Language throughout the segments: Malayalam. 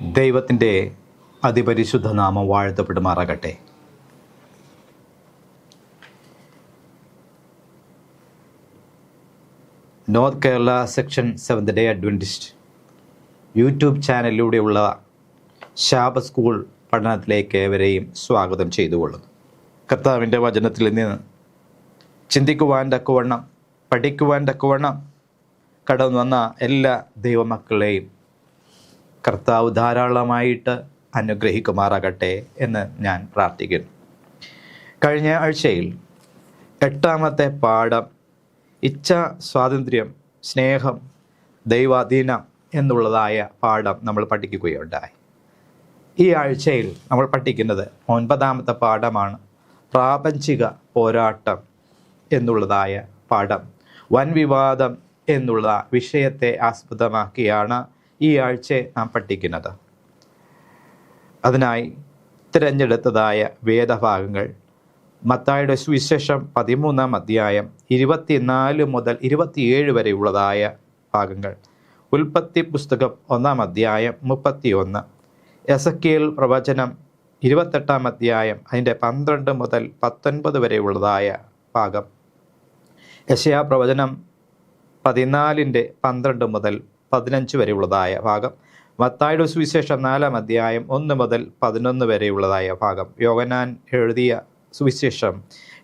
ദൈവത്തിൻ്റെ അതിപരിശുദ്ധ നാമം വാഴ്ത്തപ്പെടുമാറാകട്ടെ. North Kerala section seventh day adventist YouTube ചാനലിലൂടെയുള്ള ശാബത്ത് സ്കൂൾ പഠനത്തിലേക്ക് ഏവരെയും സ്വാഗതം ചെയ്തുകൊള്ളുന്നു. കർത്താവിൻ്റെ വചനത്തിൽ നിന്ന് ചിന്തിക്കുവാൻ തക്കവണ്ണം, പഠിക്കുവാൻ തക്കവണ്ണം കടന്നു വന്ന എല്ലാ ദൈവമക്കളെയും കർത്താവ് ധാരാളമായിട്ട് അനുഗ്രഹിക്കുമാറാകട്ടെ എന്ന് ഞാൻ പ്രാർത്ഥിക്കുന്നു. കഴിഞ്ഞ ആഴ്ചയിൽ 8ാമത്തെ പാഠം ഇച്ഛ, സ്വാതന്ത്ര്യം, സ്നേഹം, ദൈവാധീനം എന്നുള്ളതായ പാഠം നമ്മൾ പഠിക്കുകയുണ്ടായി. ഈ ആഴ്ചയിൽ നമ്മൾ പഠിക്കുന്നത് 9ാമത്തെ പാഠമാണ്, പ്രാപഞ്ചിക പോരാട്ടം എന്നുള്ളതായ പാഠം. വൻ വിവാദം എന്നുള്ള വിഷയത്തെ ആസ്പദമാക്കിയാണ് ഈ ആഴ്ച നാം പഠിക്കുന്നത്. അതിനായി തിരഞ്ഞെടുത്തതായ വേദഭാഗങ്ങൾ മത്തായിയുടെ സുവിശേഷം 13-ാം അധ്യായം 24 മുതൽ 27 വരെയുള്ളതായ ഭാഗങ്ങൾ, ഉൽപ്പത്തി പുസ്തകം 1-ാം അധ്യായം 31, എസെക്കിയേൽ പ്രവചനം 28-ാം അധ്യായം അതിൻ്റെ 12 മുതൽ 19 വരെയുള്ളതായ ഭാഗം, യെശയ്യാ പ്രവചനം 14-ന്റെ 12 മുതൽ 15 വരെയുള്ളതായ ഭാഗം, മത്തായിയുടെ സുവിശേഷം 4-ാം അധ്യായം 1 മുതൽ 11 വരെയുള്ളതായ ഭാഗം, യോഹന്നാൻ എഴുതിയ സുവിശേഷം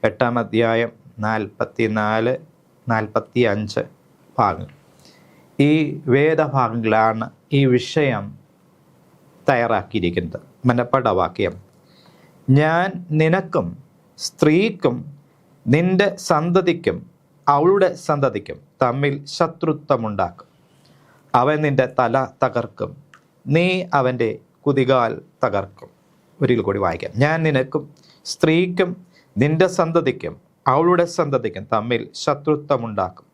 8-ാം അധ്യായം 44-45 ഭാഗങ്ങൾ. ഈ വേദഭാഗങ്ങളാണ് ഈ വിഷയം തയ്യാറാക്കിയിരിക്കുന്നത്. മനഃപ്പാഠവാക്യം: ഞാൻ നിനക്കും സ്ത്രീക്കും നിന്റെ സന്തതിക്കും അവളുടെ സന്തതിക്കും തമ്മിൽ ശത്രുത്വമുണ്ടാക്കും. അവൻ നിന്റെ തല തകർക്കും, നീ അവൻ്റെ കുതികാൽ തകർക്കും. ഒരിക്കൽ കൂടി വായിക്കാം. ഞാൻ നിനക്കും സ്ത്രീക്കും നിന്റെ സന്തതിക്കും അവളുടെ സന്തതിക്കും തമ്മിൽ ശത്രുത്വമുണ്ടാക്കും.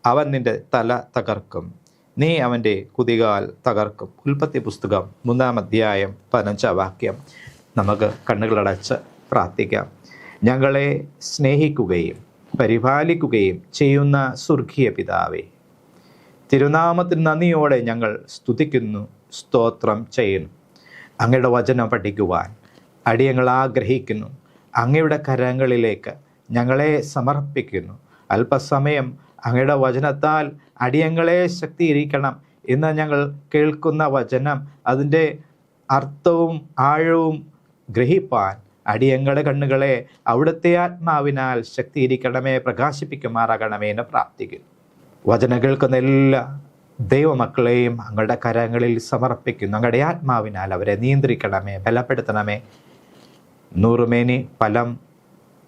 അവൻ നിന്റെ തല തകർക്കും, നീ അവൻ്റെ കുതികാൽ തകർക്കും. ഉൽപ്പത്തി പുസ്തകം 3-ാം അധ്യായം 15-ാം വാക്യം. നമുക്ക് കണ്ണുകളടച്ച് പ്രാർത്ഥിക്കാം. ഞങ്ങളെ സ്നേഹിക്കുകയും പരിപാലിക്കുകയും ചെയ്യുന്ന സ്വർഗീയ പിതാവേ, തിരുനാമത്തിന് നന്ദിയോടെ ഞങ്ങൾ സ്തുതിക്കുന്നു, സ്തോത്രം ചെയ്യുന്നു. അങ്ങയുടെ വചനം പഠിക്കുവാൻ അടിയങ്ങൾ ആഗ്രഹിക്കുന്നു. അങ്ങയുടെ കരങ്ങളിലേക്ക് ഞങ്ങളെ സമർപ്പിക്കുന്നു. അല്പസമയം അങ്ങയുടെ വചനത്താൽ അടിയങ്ങളെ ശക്തീകരിക്കണം. ഇന്ന് ഞങ്ങൾ കേൾക്കുന്ന വചനം, അതിൻ്റെ അർത്ഥവും ആഴവും ഗ്രഹിപ്പാൻ അടിയങ്ങളുടെ കണ്ണുകളെ അവിടുത്തെ ആത്മാവിനാൽ ശക്തീകരിക്കണമേ, പ്രകാശിപ്പിക്കുമാറാകണമേ എന്ന് പ്രാർത്ഥിക്കുന്നു. വചനം കേൾക്കുന്ന എല്ലാ ദൈവമക്കളെയും അങ്ങയുടെ കരങ്ങളിൽ സമർപ്പിക്കുന്നു. അങ്ങയുടെ ആത്മാവിനാൽ അവരെ നിയന്ത്രിക്കണമേ, ബലപ്പെടുത്തണമേ. നൂറുമേനി ഫലം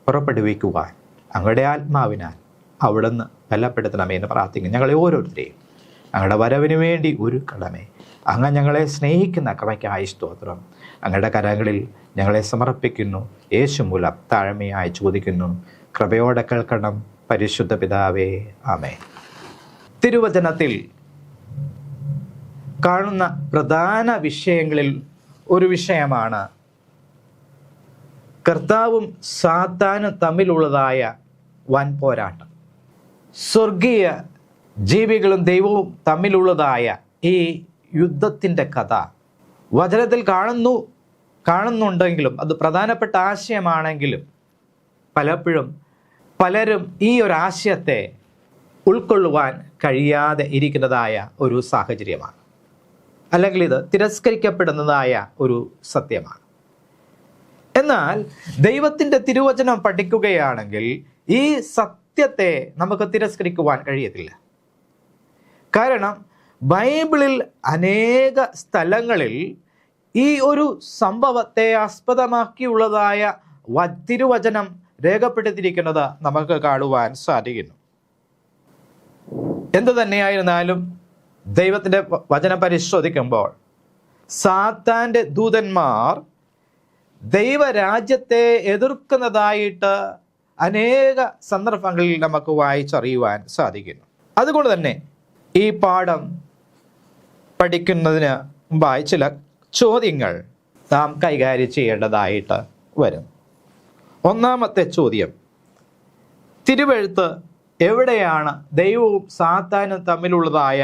പുറപ്പെടുവിക്കുവാൻ അങ്ങയുടെ ആത്മാവിനാൽ അവിടുന്ന് ബലപ്പെടുത്തണമേ എന്ന് പ്രാർത്ഥിക്കുന്നു. ഞങ്ങളെ ഓരോരുത്തരെയും അങ്ങയുടെ വരവിന് വേണ്ടി ഒരുക്കണമേ. അങ്ങ് ഞങ്ങളെ സ്നേഹിക്കുന്ന കൃപയ്ക്കായി സ്തോത്രം. അങ്ങയുടെ കരങ്ങളിൽ ഞങ്ങളെ സമർപ്പിക്കുന്നു. യേശു മൂലം താഴ്മയായി ചോദിക്കുന്നു. കൃപയോടെ കേൾക്കണം പരിശുദ്ധ പിതാവേ, ആമേൻ. തിരുവചനത്തിൽ കാണുന്ന പ്രധാന വിഷയങ്ങളിൽ ഒരു വിഷയമാണ് കർത്താവും സാത്താനും തമ്മിലുള്ളതായ വൻ പോരാട്ടം. സ്വർഗീയ ജീവികളും ദൈവവും തമ്മിലുള്ളതായ ഈ യുദ്ധത്തിൻ്റെ കഥ വചനത്തിൽ കാണുന്നുണ്ടെങ്കിലും അത് പ്രധാനപ്പെട്ട ആശയമാണെങ്കിലും പലപ്പോഴും പലരും ഈ ഒരു ആശയത്തെ ഉൾക്കൊള്ളുവാൻ കഴിയാതെ ഇരിക്കുന്നതായ ഒരു സാഹചര്യമാണ്, അല്ലെങ്കിൽ ഇത് തിരസ്കരിക്കപ്പെടുന്നതായ ഒരു സത്യമാണ്. എന്നാൽ ദൈവത്തിൻ്റെ തിരുവചനം പഠിക്കുകയാണെങ്കിൽ ഈ സത്യത്തെ നമുക്ക് തിരസ്കരിക്കുവാൻ കഴിയത്തില്ല. കാരണം ബൈബിളിൽ അനേക സ്ഥലങ്ങളിൽ ഈ ഒരു സംഭവത്തെ ആസ്പദമാക്കിയുള്ളതായ തിരുവചനം രേഖപ്പെടുത്തിയിരിക്കുന്നത് നമുക്ക് കാണുവാൻ സാധിക്കുന്നു. എന്തു തന്നെയായിരുന്നാലും ദൈവത്തിൻ്റെ വചനം പരിശോധിക്കുമ്പോൾ സാത്താൻ്റെ ദൂതന്മാർ ദൈവരാജ്യത്തെ എതിർക്കുന്നതായിട്ട് അനേക സന്ദർഭങ്ങളിൽ നമുക്ക് വായിച്ചറിയുവാൻ സാധിക്കുന്നു. അതുകൊണ്ട് തന്നെ ഈ പാഠം പഠിക്കുന്നതിന് മുമ്പായി ചില ചോദ്യങ്ങൾ നാം കൈകാര്യം ചെയ്യേണ്ടതായിട്ട് വരും. ഒന്നാമത്തെ ചോദ്യം, തിരുവെഴുത്ത് എവിടെയാണ് ദൈവവും സാത്താനും തമ്മിലുള്ളതായ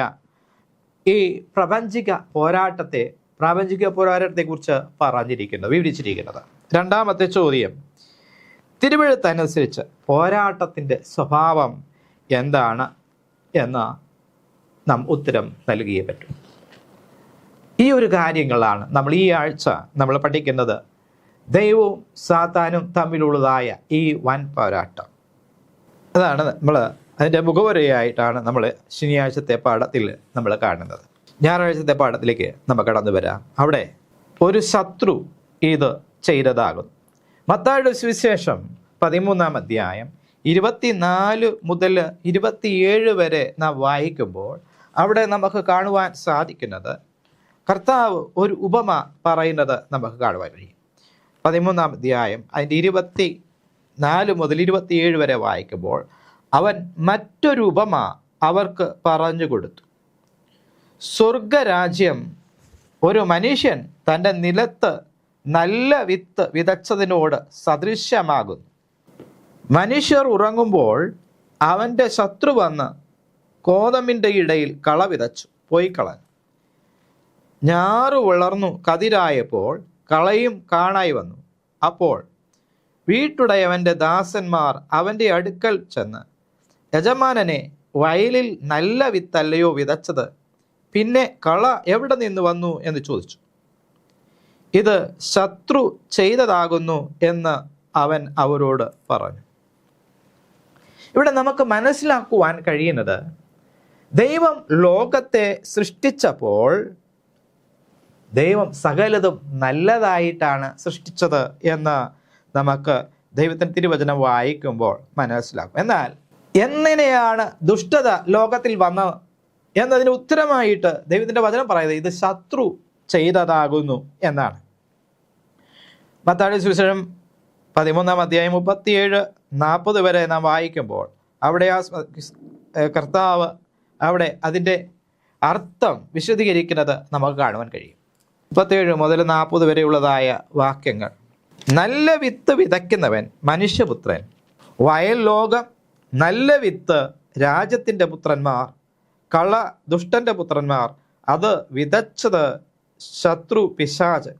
ഈ പ്രപഞ്ചിക പോരാട്ടത്തെ പ്രാപഞ്ചിക പോരാട്ടത്തെക്കുറിച്ച് പറഞ്ഞിരിക്കുന്നത്, വിവരിച്ചിരിക്കുന്നത്. രണ്ടാമത്തെ ചോദ്യം, തിരുവെഴുത്തനുസരിച്ച് പോരാട്ടത്തിൻ്റെ സ്വഭാവം എന്താണ് എന്ന് നാം ഉത്തരം നൽകിയേ പറ്റും. ഈ ഒരു കാര്യങ്ങളാണ് നമ്മൾ ഈ ആഴ്ച നമ്മൾ പഠിക്കുന്നത്. ദൈവവും സാത്താനും തമ്മിലുള്ളതായ ഈ വൻ പോരാട്ടം, അതാണ് നമ്മൾ അതിൻ്റെ മുഖവുരയായിട്ടാണ് നമ്മൾ ശനിയാഴ്ചത്തെ പാഠത്തിൽ നമ്മൾ കാണുന്നത്. ഞായറാഴ്ചത്തെ പാഠത്തിലേക്ക് നമുക്ക് കടന്നു വരാം. അവിടെ ഒരു ശത്രു ഇത് ചെയ്തതാകുന്നു. മത്തായിയുടെ സുവിശേഷം 13-ാം അധ്യായം 24 മുതൽ 27 വരെ നാം വായിക്കുമ്പോൾ അവിടെ നമുക്ക് കാണുവാൻ സാധിക്കുന്നത്, കർത്താവ് ഒരു ഉപമ പറയുന്നത് നമുക്ക് കാണുവാൻ കഴിയും. 13-ാം അധ്യായം അതിൻ്റെ 24 മുതൽ 27 വരെ വായിക്കുമ്പോൾ അവൻ മറ്റൊരു ഉപമ അവർക്ക് പറഞ്ഞു കൊടുത്തു. സ്വർഗരാജ്യം ഒരു മനുഷ്യൻ തൻ്റെ നിലത്ത് നല്ല വിത്ത് വിതച്ചതിനോട് സദൃശ്യമാകുന്നു. മനുഷ്യർ ഉറങ്ങുമ്പോൾ അവൻ്റെ ശത്രു വന്ന് കോതമ്പിൻ്റെ ഇടയിൽ കള വിതച്ചു പോയി കളഞ്ഞു. ഞാറു വളർന്നു കതിരായപ്പോൾ കളയും കാണായി വന്നു. അപ്പോൾ വീട്ടുടയവൻ്റെ ദാസന്മാർ അവൻ്റെ അടുക്കൽ ചെന്ന്, യജമാനനെ, വയലിൽ നല്ല വിത്തല്ലയോ വിതച്ചത്? പിന്നെ കള എവിടെ നിന്ന് വന്നു എന്ന് ചോദിച്ചു. ഇത് ശത്രു ചെയ്തതാകുന്നു എന്ന് അവൻ അവരോട് പറഞ്ഞു. ഇവിടെ നമുക്ക് മനസ്സിലാക്കുവാൻ കഴിയുന്നത്, ദൈവം ലോകത്തെ സൃഷ്ടിച്ചപ്പോൾ ദൈവം സകലതും നല്ലതായിട്ടാണ് സൃഷ്ടിച്ചത് എന്ന് നമുക്ക് ദൈവത്തിൻ്റെ തിരുവചനം വായിക്കുമ്പോൾ മനസ്സിലാക്കും. എന്നാൽ എങ്ങനെയാണ് ദുഷ്ടത ലോകത്തിൽ വന്നത് എന്നതിന് ഉത്തരമായിട്ട് ദൈവത്തിൻ്റെ വചനം പറയുന്നത് ഇത് ശത്രു ചെയ്തതാകുന്നു എന്നാണ്. മത്തായിയുടെ സുവിശേഷം 13-ാം അധ്യായം 37-40 വരെ നാം വായിക്കുമ്പോൾ അവിടെ ആ കർത്താവ് അവിടെ അതിൻ്റെ അർത്ഥം വിശദീകരിക്കുന്നത് നമുക്ക് കാണുവാൻ കഴിയും. 37 മുതൽ 40 വരെയുള്ളതായ വാക്യങ്ങൾ, നല്ല വിത്ത് വിതയ്ക്കുന്നവൻ മനുഷ്യപുത്രൻ, വയൽ ലോകം, നല്ല വിത്ത് രാജ്യത്തിൻ്റെ പുത്രന്മാർ, കള ദുഷ്ടൻ്റെ പുത്രന്മാർ, അത് വിതച്ചത് ശത്രു പിശാച്,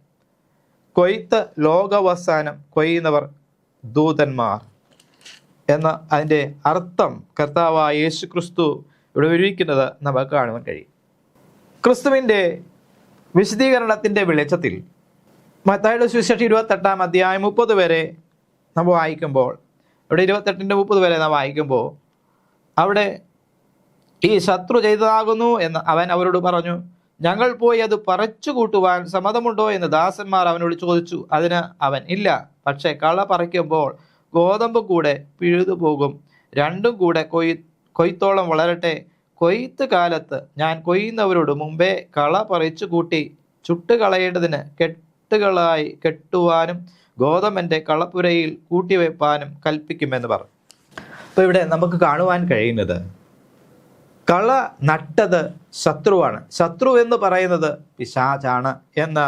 കൊയ്ത്ത് ലോകാവസാനം കൊയ്യുന്നവർ ദൂതന്മാർ എന്ന അതിൻ്റെ അർത്ഥം കർത്താവായ യേശു ക്രിസ്തു ഇവിടെ വിവരിക്കുന്നത് നമുക്ക് കാണുവാൻ കഴിയും. ക്രിസ്തുവിൻ്റെ വിശദീകരണത്തിൻ്റെ വെളിച്ചത്തിൽ മത്തായിയുടെ സുവിശേഷം 28-ാം അധ്യായം 30 വരെ നമ്മൾ വായിക്കുമ്പോൾ, ഇവിടെ 28-30 വരെ നാം വായിക്കുമ്പോൾ അവിടെ ഈ ശത്രു ചെയ്തതാകുന്നു എന്ന് അവൻ അവരോട് പറഞ്ഞു. ഞങ്ങൾ പോയി അത് പറിച്ചു കൂട്ടുവാൻ സമ്മതമുണ്ടോ എന്ന് ദാസന്മാർ അവനോട് ചോദിച്ചു. അതിന് അവൻ, ഇല്ല, പക്ഷേ കള പറിക്കുമ്പോൾ ഗോതമ്പ് കൂടെ പിഴുതു പോകും. രണ്ടും കൂടെ കൊയ്ത്തോളം വളരട്ടെ. കൊയ്ത്ത് കാലത്ത് ഞാൻ കൊയ്യുന്നവരോട് മുമ്പേ കള പറിച്ചു കൂട്ടി ചുട്ടുകളയേണ്ടതിന് കെട്ടുകളായി കെട്ടുവാനും ഗോതമ്പൻ്റെ കളപ്പുരയിൽ കൂട്ടിവെപ്പാനും കൽപ്പിക്കുമെന്ന് പറഞ്ഞു. അപ്പോൾ ഇവിടെ നമുക്ക് കാണുവാൻ കഴിയുന്നത്, കള നട്ടത് ശത്രുവാണ്. ശത്രു എന്ന് പറയുന്നത് പിശാചാണ് എന്ന്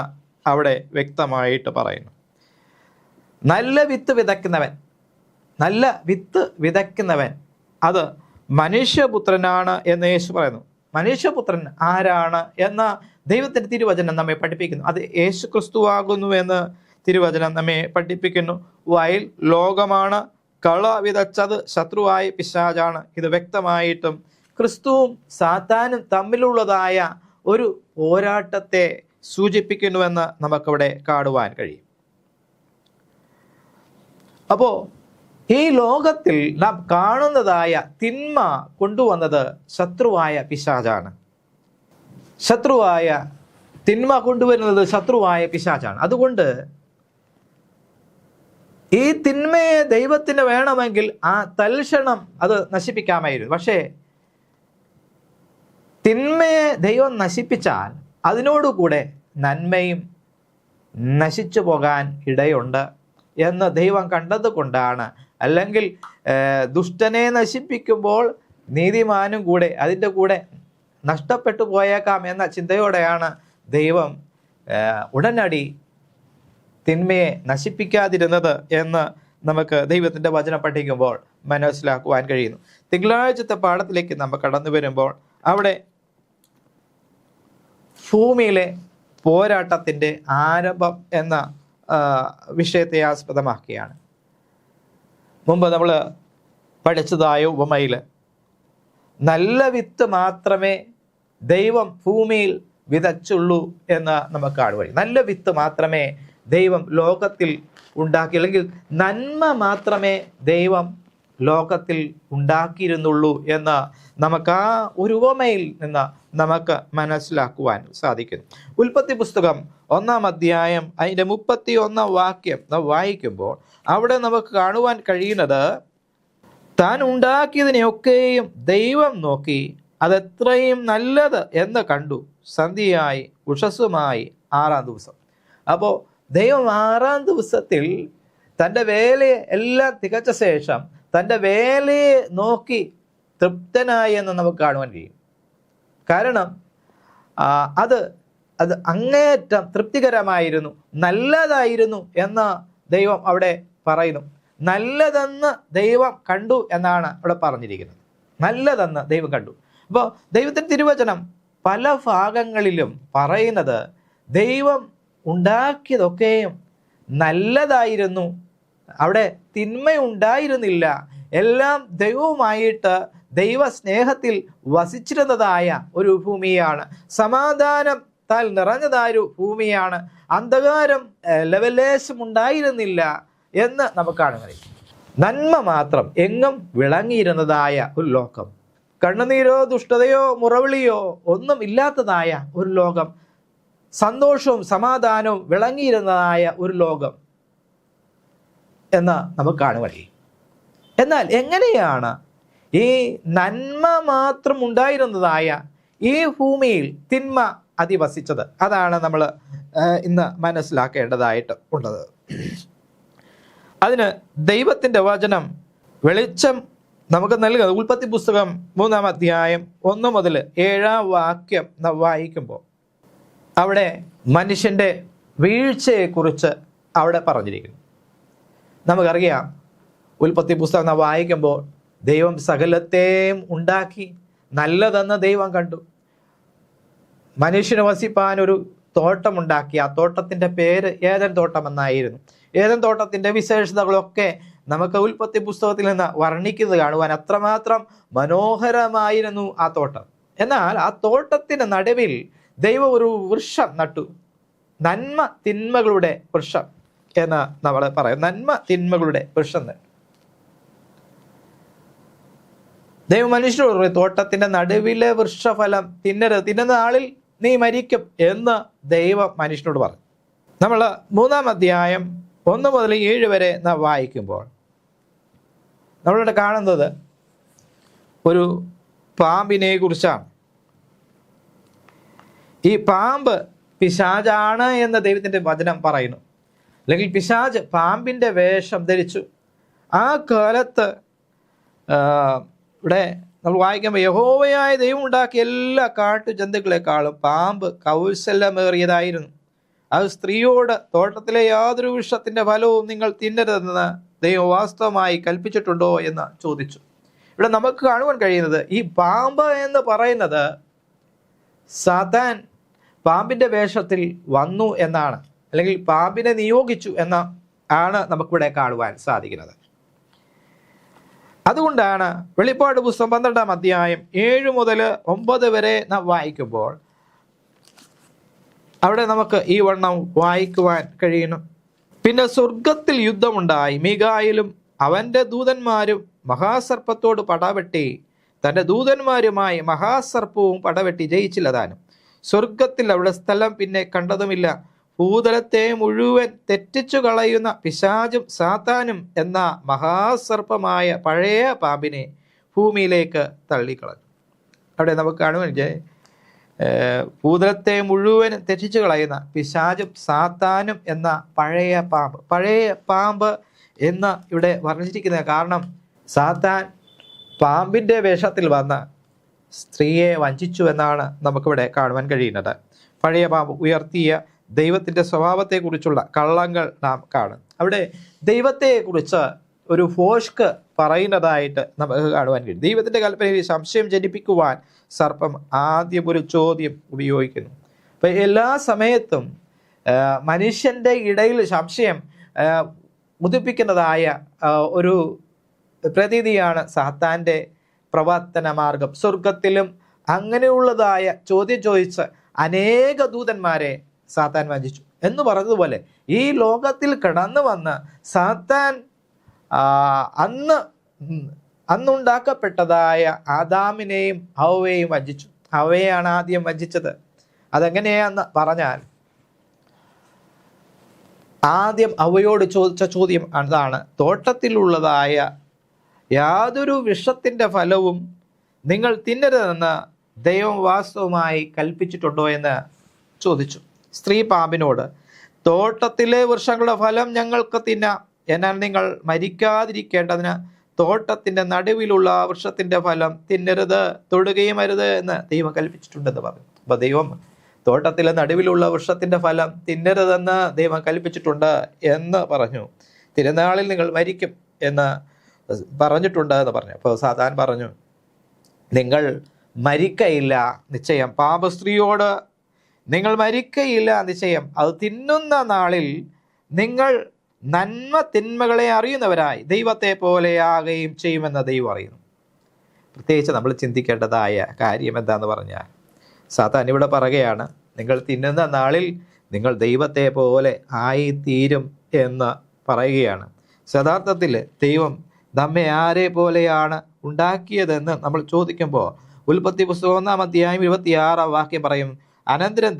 അവിടെ വ്യക്തമായിട്ട് പറയുന്നു. നല്ല വിത്ത് വിതയ്ക്കുന്നവൻ അത് മനുഷ്യപുത്രനാണ് എന്ന് യേശു പറയുന്നു. മനുഷ്യപുത്രൻ ആരാണ് എന്ന ദൈവത്തിൻ്റെ തിരുവചനം നമ്മെ പഠിപ്പിക്കുന്നു. അത് യേശു ക്രിസ്തു ആകുന്നു എന്ന് തിരുവചനം നമ്മെ പഠിപ്പിക്കുന്നു. വയൽ ലോകമാണ്, കള വിതച്ചത് ശത്രുവായ പിശാചാണ്. ഇത് വ്യക്തമായിട്ടും ക്രിസ്തുവും സാത്താനും തമ്മിലുള്ളതായ ഒരു പോരാട്ടത്തെ സൂചിപ്പിക്കുന്നുവെന്ന് നമുക്കവിടെ കാണുവാൻ കഴിയും. അപ്പോൾ ഈ ലോകത്തിൽ നാം കാണുന്നതായ തിന്മ കൊണ്ടുവന്നത് ശത്രുവായ പിശാചാണ്. തിന്മ കൊണ്ടുവരുന്നത് ശത്രുവായ പിശാചാണ്. അതുകൊണ്ട് ഈ തിന്മയെ ദൈവത്തിന് വേണമെങ്കിൽ ആ തൽക്ഷണം അത് നശിപ്പിക്കാമായിരുന്നു. പക്ഷേ തിന്മയെ ദൈവം നശിപ്പിച്ചാൽ അതിനോടുകൂടെ നന്മയും നശിച്ചു പോകാൻ ഇടയുണ്ട് എന്ന് ദൈവം കണ്ടത് കൊണ്ടാണ്. അല്ലെങ്കിൽ ദുഷ്ടനെ നശിപ്പിക്കുമ്പോൾ നീതിമാനും കൂടെ അതിൻ്റെ കൂടെ നഷ്ടപ്പെട്ടു പോയേക്കാം എന്ന ചിന്തയോടെയാണ് ദൈവം ഉടനടി തിന്മയെ നശിപ്പിക്കാതിരുന്നത് എന്ന് നമുക്ക് ദൈവത്തിൻ്റെ വചനം പഠിക്കുമ്പോൾ മനസ്സിലാക്കുവാൻ കഴിയുന്നു. തിങ്കളാഴ്ചത്തെ പാഠത്തിലേക്ക് നമ്മൾ കടന്നു വരുമ്പോൾ അവിടെ ഭൂമിയിലെ പോരാട്ടത്തിൻ്റെ ആരംഭം എന്ന വിഷയത്തെ ആസ്പദമാക്കിയാണ്. മുമ്പ് നമ്മൾ പഠിച്ചതായ ഉപമയിൽ നല്ല വിത്ത് മാത്രമേ ദൈവം ഭൂമിയിൽ വിതച്ചുള്ളൂ എന്ന് നമുക്ക് കാണുവാൻ. നല്ല വിത്ത് മാത്രമേ ദൈവം ലോകത്തിൽ ഉണ്ടാക്കി, അല്ലെങ്കിൽ നന്മ മാത്രമേ ദൈവം ലോകത്തിൽ ഉണ്ടാക്കിയിരുന്നുള്ളൂ എന്ന് നമുക്ക് ആ ഒരു ഉപമയിൽ നിന്ന് നമുക്ക് മനസ്സിലാക്കുവാൻ സാധിക്കുന്നു. ഉൽപ്പത്തി പുസ്തകം 1-ാം അധ്യായം അതിൻ്റെ 31-ാം വാക്യം നാം വായിക്കുമ്പോൾ അവിടെ നമുക്ക് കാണുവാൻ കഴിയുന്നത്, താൻ ഉണ്ടാക്കിയതിനെയൊക്കെയും ദൈവം നോക്കി അതെത്രയും നല്ലത് എന്ന് കണ്ടു, സന്ധ്യയായി ഉഷസ്സുമായി 6-ാം ദിവസം. അപ്പോൾ ദൈവം 6-ാം ദിവസത്തിൽ തൻ്റെ വേലയെ എല്ലാം തികച്ച ശേഷം തൻ്റെ വേലയെ നോക്കി തൃപ്തനായി എന്ന് നമുക്ക് കാണുവാൻ കഴിയും. കാരണം അത് അങ്ങേയറ്റം തൃപ്തികരമായിരുന്നു, നല്ലതായിരുന്നു എന്ന് ദൈവം അവിടെ പറയുന്നു. നല്ലതെന്ന് ദൈവം കണ്ടു എന്നാണ് അവിടെ പറഞ്ഞിരിക്കുന്നത്. നല്ലതെന്ന് ദൈവം കണ്ടു. അപ്പോൾ ദൈവത്തിൻ്റെ തിരുവചനം പല ഭാഗങ്ങളിലും പറയുന്നത് ദൈവം ഉണ്ടാക്കിയതൊക്കെയും നല്ലതായിരുന്നു, അവിടെ തിന്മയുണ്ടായിരുന്നില്ല, എല്ലാം ദൈവവുമായിട്ട് ദൈവ സ്നേഹത്തിൽ വസിച്ചിരുന്നതായ ഒരു ഭൂമിയാണ്, സമാധാനത്താൽ നിറഞ്ഞതായ ഒരു ഭൂമിയാണ്, അന്ധകാരം ലവലേശം ഉണ്ടായിരുന്നില്ല എന്ന് നമുക്ക് കാണാൻ കഴിയും. നന്മ മാത്രം എങ്ങും വിളങ്ങിയിരുന്നതായ ഒരു ലോകം, കണ്ണുനീരോ ദുഷ്ടതയോ മുറവിളിയോ ഒന്നും ഇല്ലാത്തതായ ഒരു ലോകം, സന്തോഷവും സമാധാനവും വിളങ്ങിയിരുന്നതായ ഒരു ലോകം എന്ന് നമുക്ക് കാണുവാൻ കഴിയും. എന്നാൽ എങ്ങനെയാണ് ഈ നന്മ മാത്രം ഉണ്ടായിരുന്നതായ ഈ ഭൂമിയിൽ തിന്മ അധിവസിച്ചത്? അതാണ് നമ്മൾ ഇന്ന് മനസ്സിലാക്കേണ്ടതായിട്ട് ഉള്ളത്. അതിന് ദൈവത്തിൻ്റെ വചനം വെളിച്ചം നമുക്ക് നൽകുന്നത്. ഉൽപ്പത്തി പുസ്തകം 3-ാം അധ്യായം 1 മുതൽ 7-ാം വാക്യം നാം വായിക്കുമ്പോൾ അവിടെ മനുഷ്യൻ്റെ വീഴ്ചയെക്കുറിച്ച് അവിടെ പറഞ്ഞിരിക്കുന്നു. നമുക്കറിയാം, ഉൽപ്പത്തി പുസ്തകം നാം വായിക്കുമ്പോൾ ദൈവം സകലത്തെയും ഉണ്ടാക്കി നല്ലതെന്ന് ദൈവം കണ്ടു. മനുഷ്യന് വസിപ്പാൻ ഒരു തോട്ടമുണ്ടാക്കി. ആ തോട്ടത്തിൻ്റെ പേര് ഏദൻ തോട്ടം എന്നായിരുന്നു. ഏദൻ തോട്ടത്തിൻ്റെ വിശേഷതകളൊക്കെ നമുക്ക് ഉൽപ്പത്തി പുസ്തകത്തിൽ നിന്ന് വർണ്ണിക്കുന്നത് കാണുവാൻ അത്രമാത്രം മനോഹരമായിരുന്നു ആ തോട്ടം. എന്നാൽ ആ തോട്ടത്തിന് നടുവിൽ ദൈവം ഒരു വൃക്ഷം നട്ടു, നന്മ തിന്മകളുടെ വൃക്ഷം എന്ന് നമ്മൾ പറയും. നന്മ തിന്മകളുടെ വൃക്ഷം. ദൈവം മനുഷ്യരോട് പറയും, തോട്ടത്തിന്റെ നടുവിലെ വൃക്ഷഫലം തിന്നരുത്, തിന്നുന്ന നാളിൽ നീ മരിക്കും എന്ന് ദൈവം മനുഷ്യനോട് പറഞ്ഞു. നമ്മൾ 3-ാം അധ്യായം 1 മുതൽ 7 വരെ നാം വായിക്കുമ്പോൾ നമ്മളിവിടെ കാണുന്നത് ഒരു പാമ്പിനെ കുറിച്ചാണ്. ഈ പാമ്പ് പിശാചാണ് എന്ന് ദൈവത്തിൻ്റെ വചനം പറയുന്നു. അല്ലെങ്കിൽ പിശാച് പാമ്പിൻ്റെ വേഷം ധരിച്ചു. ആ കാലത്ത് ഇവിടെ നമ്മൾ വായിക്കുമ്പോൾ യഹോവയായ ദൈവം ഉണ്ടാക്കിയ എല്ലാ കാട്ടുജന്തുക്കളെക്കാളും പാമ്പ് കൗശലമേറിയതായിരുന്നു. അത് സ്ത്രീയോട് തോട്ടത്തിലെ യാതൊരു വൃക്ഷത്തിൻ്റെ ഫലവും നിങ്ങൾ തിന്നരുതെന്ന് ദൈവം വാസ്തവമായി കൽപ്പിച്ചിട്ടുണ്ടോ എന്ന് ചോദിച്ചു. ഇവിടെ നമുക്ക് കാണുവാൻ കഴിയുന്നത് ഈ പാമ്പ് എന്ന് പറയുന്നത് സാത്താൻ പാമ്പിൻ്റെ വേഷത്തിൽ വന്നു എന്നാണ്, അല്ലെങ്കിൽ പാമ്പിനെ നിയോഗിച്ചു എന്ന ആണ് നമുക്കിവിടെ കാണുവാൻ സാധിക്കുന്നത്. അതുകൊണ്ടാണ് വെളിപ്പാട് പുസ്തകം 12-ാം അധ്യായം 7 മുതൽ 9 വരെ നാം വായിക്കുമ്പോൾ അവിടെ നമുക്ക് ഈ വണ്ണം വായിക്കുവാൻ കഴിയുന്നു. പിന്നെ സ്വർഗത്തിൽ യുദ്ധമുണ്ടായി, മീഖായേലും അവൻ്റെ ദൂതന്മാരും മഹാസർപ്പത്തോട് പടവെട്ടി, തൻ്റെ ദൂതന്മാരുമായി മഹാസർപ്പവും പടവെട്ടി ജയിച്ചില്ലതാനും. സ്വർഗത്തിൽ അവിടെ സ്ഥലം പിന്നെ കണ്ടതുമില്ല. ഭൂതലത്തെ മുഴുവൻ തെറ്റിച്ചു കളയുന്ന പിശാചും സാത്താനും എന്ന മഹാസർപ്പമായ പഴയ പാമ്പിനെ ഭൂമിയിലേക്ക് തള്ളിക്കളഞ്ഞു. അവിടെ നമുക്ക് കാണുവാൻ ഭൂതലത്തെ മുഴുവൻ തെറ്റിച്ചു കളയുന്ന പിശാചും സാത്താനും എന്ന പഴയ പാമ്പ്. പഴയ പാമ്പ് എന്ന് ഇവിടെ വർണ്ണിച്ചിരിക്കുന്നത് കാരണം സാത്താൻ പാമ്പിൻ്റെ വേഷത്തിൽ വന്ന് സ്ത്രീയെ വഞ്ചിച്ചു എന്നാണ് നമുക്കിവിടെ കാണുവാൻ കഴിയുന്നത്. പഴയ പാമ്പ് ഉയർത്തിയ ദൈവത്തിൻ്റെ സ്വഭാവത്തെക്കുറിച്ചുള്ള കള്ളങ്ങൾ നാം കാണും. അവിടെ ദൈവത്തെക്കുറിച്ച് ഒരു ഫോഷ്ക്ക് പറയുന്നതായിട്ട് നമുക്ക് കാണുവാൻ കഴിയും. ദൈവത്തിൻ്റെ കൽപ്പനയിൽ സംശയം ജനിപ്പിക്കുവാൻ സർപ്പം ആദ്യം ഒരു ചോദ്യം ഉപയോഗിക്കുന്നു. അപ്പം എല്ലാ സമയത്തും മനുഷ്യൻ്റെ ഇടയിൽ സംശയം ഉദിപ്പിക്കുന്നതായ ഒരു പ്രതീതിയാണ് സാത്താൻ്റെ പ്രവർത്തന മാർഗം. സ്വർഗത്തിലും അങ്ങനെയുള്ളതായ ചോദ്യം ചോദിച്ച് അനേക ദൂതന്മാരെ സാത്താൻ വഞ്ചിച്ചു എന്ന് പറഞ്ഞതുപോലെ ഈ ലോകത്തിൽ കടന്നു വന്ന് സാത്താൻ അന്നുണ്ടാക്കപ്പെട്ടതായ ആദാമിനെയും ഹവ്വയെയും വഞ്ചിച്ചു. ഹവ്വയെയാണ് ആദ്യം വഞ്ചിച്ചത്. അതെങ്ങനെയാന്ന് പറഞ്ഞാൽ, ആദ്യം ഹവ്വയോട് ചോദിച്ച ചോദ്യം അതാണ്, തോട്ടത്തിലുള്ളതായ യാതൊരു വൃക്ഷത്തിൻ്റെ ഫലവും നിങ്ങൾ തിന്നരുതെന്ന് ദൈവം വാസ്തവമായി കൽപ്പിച്ചിട്ടുണ്ടോ എന്ന് ചോദിച്ചു. സ്ത്രീ പാമ്പിനോട്, തോട്ടത്തിലെ വൃക്ഷങ്ങളുടെ ഫലം ഞങ്ങൾക്ക് തിന്നാം, എന്നാൽ നിങ്ങൾ മരിക്കാതിരിക്കേണ്ടതിന് തോട്ടത്തിൻ്റെ നടുവിലുള്ള വൃക്ഷത്തിൻ്റെ ഫലം തിന്നരുത്, തൊടുകയും അരുത് എന്ന് ദൈവം കൽപ്പിച്ചിട്ടുണ്ടെന്ന് പറഞ്ഞു. അപ്പോൾ ദൈവം തോട്ടത്തിലെ നടുവിലുള്ള വൃക്ഷത്തിൻ്റെ ഫലം തിന്നരുതെന്ന് ദൈവം കൽപ്പിച്ചിട്ടുണ്ട് എന്ന് പറഞ്ഞു. തിരുനാളിൽ നിങ്ങൾ മരിക്കും എന്ന് പറഞ്ഞിട്ടുണ്ട് എന്ന് പറഞ്ഞു. അപ്പോൾ സാത്താൻ പറഞ്ഞു, നിങ്ങൾ മരിക്കയില്ല നിശ്ചയം. പാപസ്ത്രീയോട്, നിങ്ങൾ മരിക്കയില്ല നിശ്ചയം. അത് തിന്നുന്ന നാളിൽ നിങ്ങൾ നന്മ തിന്മകളെ അറിയുന്നവരായി ദൈവത്തെ പോലെയാകുകയും ചെയ്യുമെന്ന് ദൈവം അറിയുന്നു. പ്രത്യേകിച്ച് നമ്മൾ ചിന്തിക്കേണ്ടതായ കാര്യം എന്താന്ന് പറഞ്ഞാൽ, സാത്താൻ ഇവിടെ പറയുകയാണ്, നിങ്ങൾ തിന്നുന്ന നാളിൽ നിങ്ങൾ ദൈവത്തെ പോലെ ആയിത്തീരും എന്ന് പറയുകയാണ്. യഥാർത്ഥത്തിൽ ദൈവം നമ്മെ ആരെ പോലെയാണ് ഉണ്ടാക്കിയതെന്ന് നമ്മൾ ചോദിക്കുമ്പോൾ, ഉൽപ്പത്തി പുസ്തകം 1-ാം അധ്യായം 26-ാം വാക്യം പറയും, അനന്തരം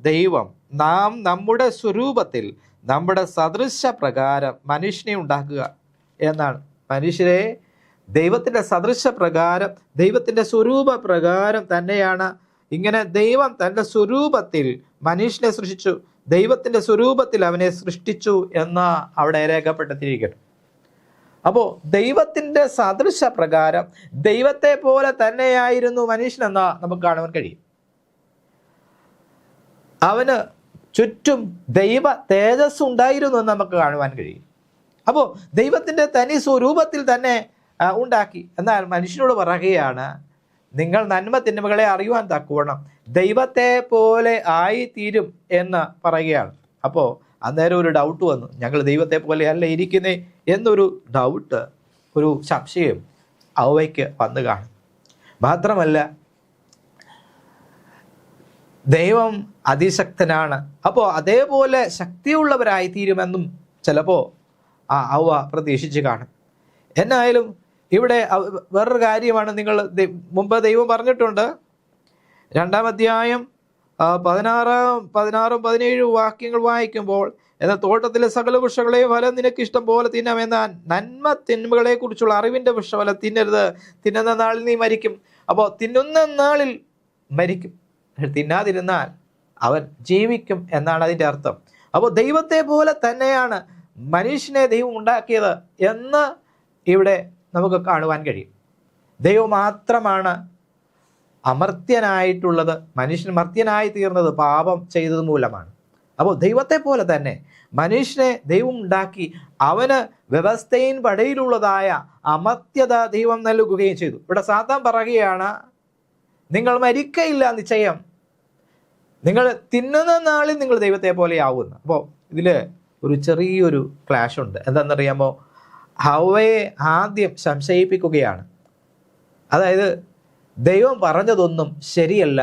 ദൈവം നാം നമ്മുടെ സ്വരൂപത്തിൽ നമ്മുടെ സദൃശ പ്രകാരം മനുഷ്യനെ ഉണ്ടാക്കുക എന്നാണ്. മനുഷ്യരെ ദൈവത്തിൻ്റെ സദൃശ പ്രകാരം, ദൈവത്തിൻ്റെ സ്വരൂപ പ്രകാരം തന്നെയാണ്. ഇങ്ങനെ ദൈവം തൻ്റെ സ്വരൂപത്തിൽ മനുഷ്യനെ സൃഷ്ടിച്ചു, ദൈവത്തിൻ്റെ സ്വരൂപത്തിൽ അവനെ സൃഷ്ടിച്ചു എന്ന് അവിടെ രേഖപ്പെടുത്തിയിരിക്കുന്നു. അപ്പോൾ ദൈവത്തിൻ്റെ സദൃശ പ്രകാരം ദൈവത്തെ പോലെ തന്നെയായിരുന്നു മനുഷ്യനെന്ന് നമുക്ക് കാണുവാൻ കഴിയും. അവന് ചുറ്റും ദൈവ തേജസ് ഉണ്ടായിരുന്നു എന്ന് നമുക്ക് കാണുവാൻ കഴിയും. അപ്പോൾ ദൈവത്തിൻ്റെ തനി സ്വരൂപത്തിൽ തന്നെ ഉണ്ടാക്കി. എന്നാൽ മനുഷ്യനോട് പറയുകയാണ്, നിങ്ങൾ നന്മ തിന്മകളെ അറിയുവാൻ തക്കവണ്ണം ദൈവത്തെ പോലെ ആയിത്തീരും എന്ന് പറയുകയാണ്. അപ്പോൾ അന്നേരം ഒരു ഡൗട്ട് വന്നു, ഞങ്ങൾ ദൈവത്തെ പോലെ അല്ല ഇരിക്കുന്നേ എന്നൊരു ഡൗട്ട്, ഒരു സംശയം ഹവ്വയ്ക്ക് വന്നു കാണും. മാത്രമല്ല, ദൈവം അതിശക്തനാണ്, അപ്പോൾ അതേപോലെ ശക്തിയുള്ളവരായി തീരുമെന്നും ചിലപ്പോൾ ഹവ്വ പ്രതീക്ഷിച്ച് കാണും. എന്നായാലും ഇവിടെ വേറൊരു കാര്യമാണ്, നിങ്ങൾ മുമ്പ് ദൈവം പറഞ്ഞിട്ടുണ്ട്, 2-ാം അധ്യായം 16-17 വാക്യങ്ങൾ വായിക്കുമ്പോൾ, എന്നാൽ തോട്ടത്തിലെ സകല വൃക്ഷങ്ങളെ ഫലം നിനക്ക് ഇഷ്ടം പോലെ തിന്നാം, എന്നാൽ നന്മ തിന്മകളെ കുറിച്ചുള്ള അറിവിൻ്റെ വൃക്ഷഫലം തിന്നരുത്, തിന്നുന്ന നാളിൽ നീ മരിക്കും. അപ്പോൾ തിന്നുന്ന നാളിൽ മരിക്കും, തിന്നാതിരുന്നാൽ അവൻ ജീവിക്കും എന്നാണ് അതിൻ്റെ അർത്ഥം. അപ്പോൾ ദൈവത്തെ പോലെ തന്നെയാണ് മനുഷ്യനെ ദൈവം ഉണ്ടാക്കിയത് എന്ന് ഇവിടെ നമുക്ക് കാണുവാൻ കഴിയും. ദൈവം മാത്രമാണ് അമർത്യനായിട്ടുള്ളത്. മനുഷ്യൻ മർത്യനായി തീർന്നത് പാപം ചെയ്തത് മൂലമാണ്. അപ്പോൾ ദൈവത്തെ പോലെ തന്നെ മനുഷ്യനെ ദൈവം ഉണ്ടാക്കി, അവന് വ്യവസ്ഥയിൻ പടയിലുള്ളതായ അമർത്യത ദൈവം നൽകുകയും ചെയ്തു. ഇവിടെ സാത്താൻ പറയുകയാണ്, നിങ്ങൾ മരിക്കയില്ല നിശ്ചയം, നിങ്ങൾ തിന്നുന്ന നാളിൽ നിങ്ങൾ ദൈവത്തെ പോലെ ആവുന്നു. അപ്പോൾ ഇതിൽ ഒരു ചെറിയൊരു ക്ലാഷ് ഉണ്ട്. എന്താണെന്നറിയാമോ? ഹവ്വയെ ആദ്യം സംശയിപ്പിക്കുകയാണ്. അതായത് ദൈവം പറഞ്ഞതൊന്നും ശരിയല്ല,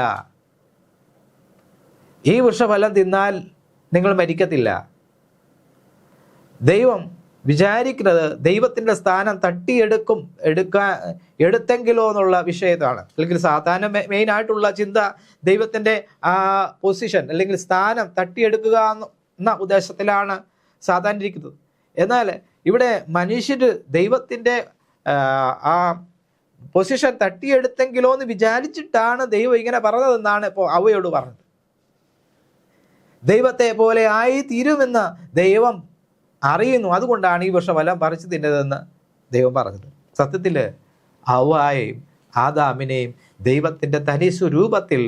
ഈ വൃക്ഷഫലം തിന്നാൽ നിങ്ങൾ മരിക്കത്തില്ല. ദൈവം വിചാരിക്കുന്നത് ദൈവത്തിൻ്റെ സ്ഥാനം എടുത്തെങ്കിലോ എന്നുള്ള വിഷയത്താണ്. അല്ലെങ്കിൽ സാധാരണ മെയിനായിട്ടുള്ള ചിന്ത ദൈവത്തിൻ്റെ പൊസിഷൻ അല്ലെങ്കിൽ സ്ഥാനം തട്ടിയെടുക്കുക എന്ന ഉദ്ദേശത്തിലാണ് സാധാരണ ഇരിക്കുന്നത്. എന്നാൽ ഇവിടെ മനുഷ്യർ ദൈവത്തിൻ്റെ ആ പൊസിഷൻ തട്ടിയെടുത്തെങ്കിലോ എന്ന് വിചാരിച്ചിട്ടാണ് ദൈവം ഇങ്ങനെ പറഞ്ഞതെന്നാണ് ഇപ്പോൾ ഹവ്വയോട് പറഞ്ഞത്. ദൈവത്തെ പോലെ ആയി തീരുമെന്ന് ദൈവം അറിയുന്നു, അതുകൊണ്ടാണ് ഈ വൃക്ഷഫലം പറിച്ചു തിന്നതെന്ന് ദൈവം പറഞ്ഞത്. സത്യത്തിൽ ഹവ്വയെയും ആദാമിനെയും ദൈവത്തിൻ്റെ തനി സ്വരൂപത്തിൽ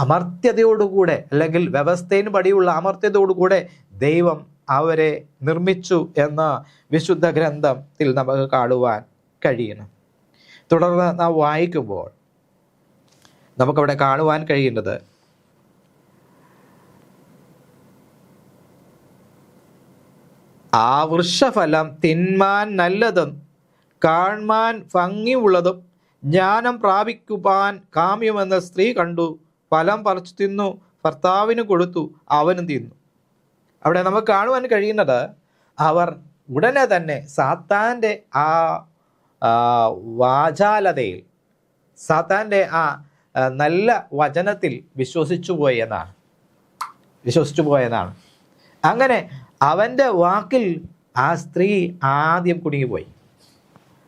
അമർത്യതയോടുകൂടെ അല്ലെങ്കിൽ വ്യവസ്ഥയിന് പടിയുള്ള അമർത്യതയോടുകൂടെ ദൈവം അവരെ നിർമ്മിച്ചു എന്ന വിശുദ്ധ ഗ്രന്ഥത്തിൽ നമുക്ക് കാണുവാൻ കഴിയണം. തുടർന്ന് നാം വായിക്കുമ്പോൾ നമുക്കവിടെ കാണുവാൻ കഴിയുന്നത്, ആ വൃക്ഷഫലം തിന്മാൻ നല്ലതും കാൺമാൻ ഭംഗിയുള്ളതും ജ്ഞാനം പ്രാപിക്കുവാൻ കാമ്യമെന്ന സ്ത്രീ കണ്ടു, ഫലം പറിച്ചു തിന്നു, ഭർത്താവിന് കൊടുത്തു, അവനും തിന്നു. അവിടെ നമുക്ക് കാണുവാൻ കഴിയുന്നത്, അവർ ഉടനെ തന്നെ സാത്താൻ്റെ ആ വാചാലതയിൽ, സാത്താൻ്റെ ആ നല്ല വചനത്തിൽ വിശ്വസിച്ചു പോയെന്നാണ്. അങ്ങനെ അവൻ്റെ വാക്കിൽ ആ സ്ത്രീ ആദ്യം കുടുങ്ങിപ്പോയി.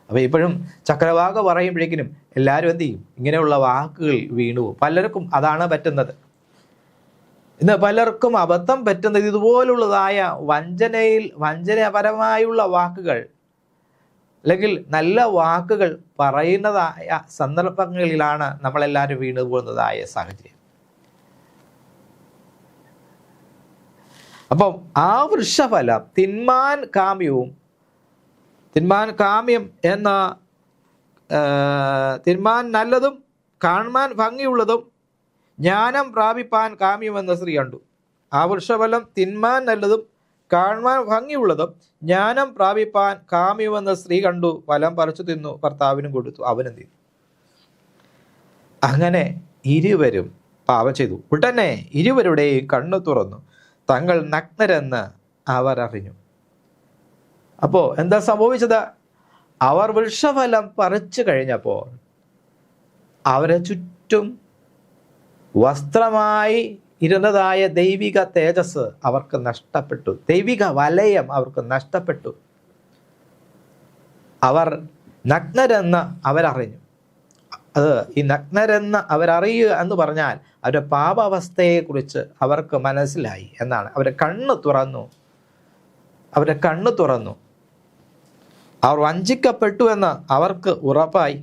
അപ്പോൾ ഇപ്പോഴും ചക്രവാക പറയുമ്പോഴേക്കിനും എല്ലാവരും എന്ത് ചെയ്യും? ഇങ്ങനെയുള്ള വാക്കുകൾ വീണു. പലർക്കും അതാണ് പറ്റുന്നത്. ഇന്ന് പലർക്കും അബദ്ധം പറ്റുന്നത് ഇതുപോലുള്ളതായ വഞ്ചനപരമായുള്ള വാക്കുകൾ, അല്ലെങ്കിൽ നല്ല വാക്കുകൾ പറയുന്നതായ സന്ദർഭങ്ങളിലാണ് നമ്മളെല്ലാവരും വീണു പോകുന്നതായ സാഹചര്യം. അപ്പം ആ വൃക്ഷഫലം തിന്മാൻ കാമ്യം എന്ന തിന്മാൻ നല്ലതും കാണുവാൻ ഭംഗിയുള്ളതും ജ്ഞാനം പ്രാപിപ്പാൻ കാമ്യമെന്ന സ്ത്രീ കണ്ടു. ആ വൃക്ഷഫലം തിന്മാൻ നല്ലതും കാണുവാൻ ഭംഗിയുള്ളതും ജ്ഞാനം പ്രാപിപ്പാൻ കാമ്യമെന്ന സ്ത്രീ കണ്ടു, ഫലം പറിച്ചു തിന്നു, ഭർത്താവിനും കൊടുത്തു, അവനും തിന്നു. അങ്ങനെ ഇരുവരും പാപം ചെയ്തു. ഉടനെ ഇരുവരുടെയും കണ്ണു തുറന്നു, തങ്ങൾ നഗ്നരെന്ന് അവർ അറിഞ്ഞു. അപ്പോൾ എന്താ സംഭവിച്ചത്? അവർ വൃക്ഷഫലം പറിച്ചു കഴിഞ്ഞപ്പോൾ അവരെ ചുറ്റും വസ്ത്രമായി ഇരുന്നതായ ദൈവിക തേജസ് അവർക്ക് നഷ്ടപ്പെട്ടു. ദൈവിക വലയം അവർക്ക് നഷ്ടപ്പെട്ടു. അവർ നഗ്നരെന്ന് അവരറിഞ്ഞു. ഈ നഗ്നരെന്ന് അവരറിയുക എന്ന് പറഞ്ഞാൽ അവരുടെ പാപാവസ്ഥയെക്കുറിച്ച് അവർക്ക് മനസ്സിലായി എന്നാണ്. അവരുടെ കണ്ണ് തുറന്നു. അവർ വഞ്ചിക്കപ്പെട്ടു എന്ന് അവർക്ക് ഉറപ്പായി.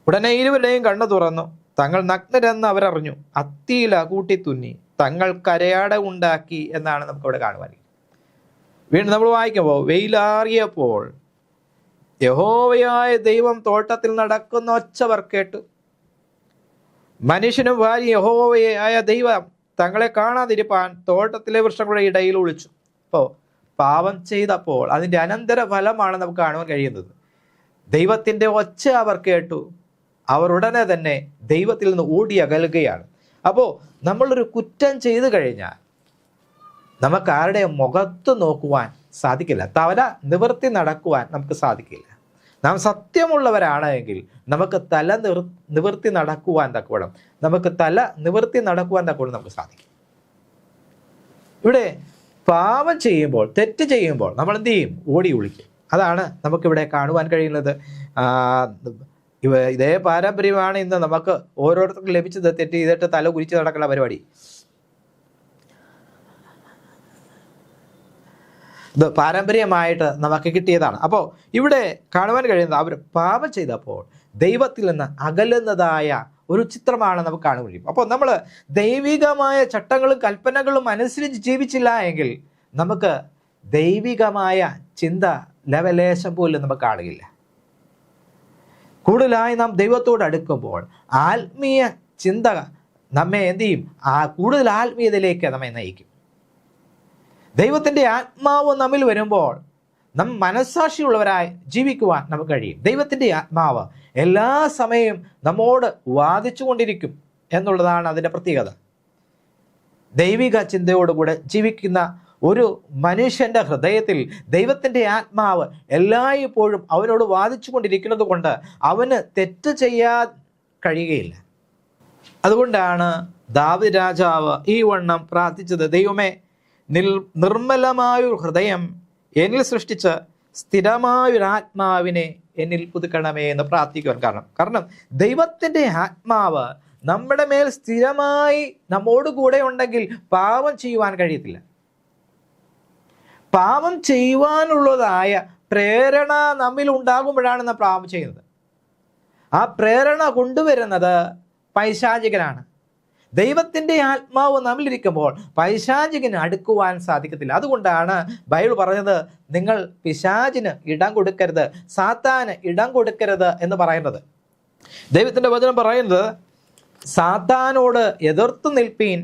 ഉടനെ ഇരുവരുടെയും കണ്ണു തുറന്നു, തങ്ങൾ നഗ്നരെന്ന് അവരറിഞ്ഞു, അത്തിയില കൂട്ടി തുന്നി, തങ്ങൾ കരയാട ഉണ്ടാക്കി എന്നാണ് നമുക്കവിടെ കാണുവാൻ. വീണ്ടും നമ്മൾ വായിക്കുമ്പോൾ, വെയിലാറിയപ്പോൾ യഹോവയായ ദൈവം തോട്ടത്തിൽ നടക്കുന്ന ഒച്ചവർ കേട്ടു. മനുഷ്യനും ഭാര്യ യഹോവയായ ദൈവം തങ്ങളെ കാണാതിരിപ്പാൻ തോട്ടത്തിലെ വൃക്ഷങ്ങളുടെ ഇടയിൽ ഒളിച്ചു. അപ്പോൾ പാപം ചെയ്തപ്പോൾ അതിൻ്റെ അനന്തര ഫലമാണ് നമുക്ക് കാണുവാൻ കഴിയുന്നത്. ദൈവത്തിൻ്റെ ഒച്ച അവർ കേട്ടു. അവർ ഉടനെ തന്നെ ദൈവത്തിൽ നിന്ന് ഓടി അകലുകയാണ്. അപ്പോൾ നമ്മളൊരു കുറ്റം ചെയ്തു കഴിഞ്ഞാൽ നമുക്ക് ആരുടെ മുഖത്ത് നോക്കുവാൻ സാധിക്കില്ല, തല നിവർത്തി നടക്കുവാൻ നമുക്ക് സാധിക്കില്ല. നാം സത്യമുള്ളവരാണെങ്കിൽ നമുക്ക് നിവർത്തി നടക്കുവാൻ തക്കവണ്ണം നമുക്ക് സാധിക്കും. ഇവിടെ പാപം ചെയ്യുമ്പോൾ, തെറ്റ് ചെയ്യുമ്പോൾ നമ്മൾ എന്ത് ചെയ്യും? ഓടി ഒളിക്കും. അതാണ് നമുക്കിവിടെ കാണുവാൻ കഴിയുന്നത്. ഇതേ പാരമ്പര്യമാണ് ഇന്ന് നമുക്ക് ഓരോരുത്തർക്കും ലഭിച്ചത്. തെറ്റ് ചെയ്തിട്ട് തല കുരിച്ച് നടക്കുന്ന പരിപാടി. ഇത് പാരമ്പര്യമായിട്ട് നമുക്ക് കിട്ടിയതാണ്. അപ്പോൾ ഇവിടെ കാണുവാൻ കഴിയുന്നത്, അവർ പാപം ചെയ്തപ്പോൾ ദൈവത്തിൽ നിന്ന് അകലുന്നതായ ഒരു ചിത്രമാണ് നമുക്ക് കാണാൻ കഴിയും. അപ്പോൾ നമ്മൾ ദൈവികമായ ചട്ടങ്ങളും കൽപ്പനകളും അനുസരിച്ച് ജീവിച്ചില്ല എങ്കിൽ നമുക്ക് ദൈവികമായ ചിന്ത ലവലേശം പോലും നമുക്ക് കാണുകയില്ല. കൂടുതലായി നാം ദൈവത്തോട് അടുക്കുമ്പോൾ ആത്മീയ ചിന്ത നമ്മെ എന്ത് ചെയ്യും? കൂടുതൽ ആത്മീയതയിലേക്ക് നമ്മെ നയിക്കും. ദൈവത്തിൻ്റെ ആത്മാവ് നമ്മിൽ വരുമ്പോൾ നാം മനസ്സാക്ഷിയുള്ളവരായി ജീവിക്കുവാൻ നമുക്ക് കഴിയും. ദൈവത്തിൻ്റെ ആത്മാവ് എല്ലാ സമയവും നമ്മോട് വാദിച്ചു കൊണ്ടിരിക്കും എന്നുള്ളതാണ് അതിൻ്റെ പ്രത്യേകത. ദൈവിക ചിന്തയോടുകൂടെ ജീവിക്കുന്ന ഒരു മനുഷ്യൻ്റെ ഹൃദയത്തിൽ ദൈവത്തിൻ്റെ ആത്മാവ് എല്ലായ്പ്പോഴും അവനോട് വാദിച്ചു കൊണ്ടിരിക്കുന്നത് കൊണ്ട് അവന് തെറ്റ് ചെയ്യാൻ കഴിയുകയില്ല. അതുകൊണ്ടാണ് ദാവീദ് രാജാവ് ഈ വണ്ണം പ്രാർത്ഥിച്ചത്, ദൈവമേ, നിർമ്മലമായൊരു ഹൃദയം എന്നിൽ സൃഷ്ടിച്ച് സ്ഥിരമായൊരാത്മാവിനെ എന്നിൽ പുതുക്കണമേ എന്ന് പ്രാർത്ഥിക്കുവാൻ കാരണം ദൈവത്തിൻ്റെ ആത്മാവ് നമ്മുടെ മേൽ സ്ഥിരമായി നമ്മോട് കൂടെ ഉണ്ടെങ്കിൽ പാപം ചെയ്യുവാൻ കഴിയത്തില്ല. പാപം ചെയ്യുവാനുള്ളതായ പ്രേരണ നമ്മിൽ ഉണ്ടാകുമ്പോഴാണ് നാം പാപം ചെയ്യുന്നത്. ആ പ്രേരണ കൊണ്ടുവരുന്നത് പൈശാചികനാണ്. ദൈവത്തിൻ്റെ ആത്മാവ് നമ്മളിരിക്കുമ്പോൾ പൈശാചികന് അടുക്കുവാൻ സാധിക്കത്തില്ല. അതുകൊണ്ടാണ് ബൈബിൾ പറഞ്ഞത്, നിങ്ങൾ പിശാചിന് ഇടം കൊടുക്കരുത്, സാത്താന് ഇടം കൊടുക്കരുത് എന്ന് പറയുന്നത്. ദൈവത്തിൻ്റെ വചനം പറയുന്നത്, സാത്താനോട് എതിർത്ത് നിൽപ്പീൻ,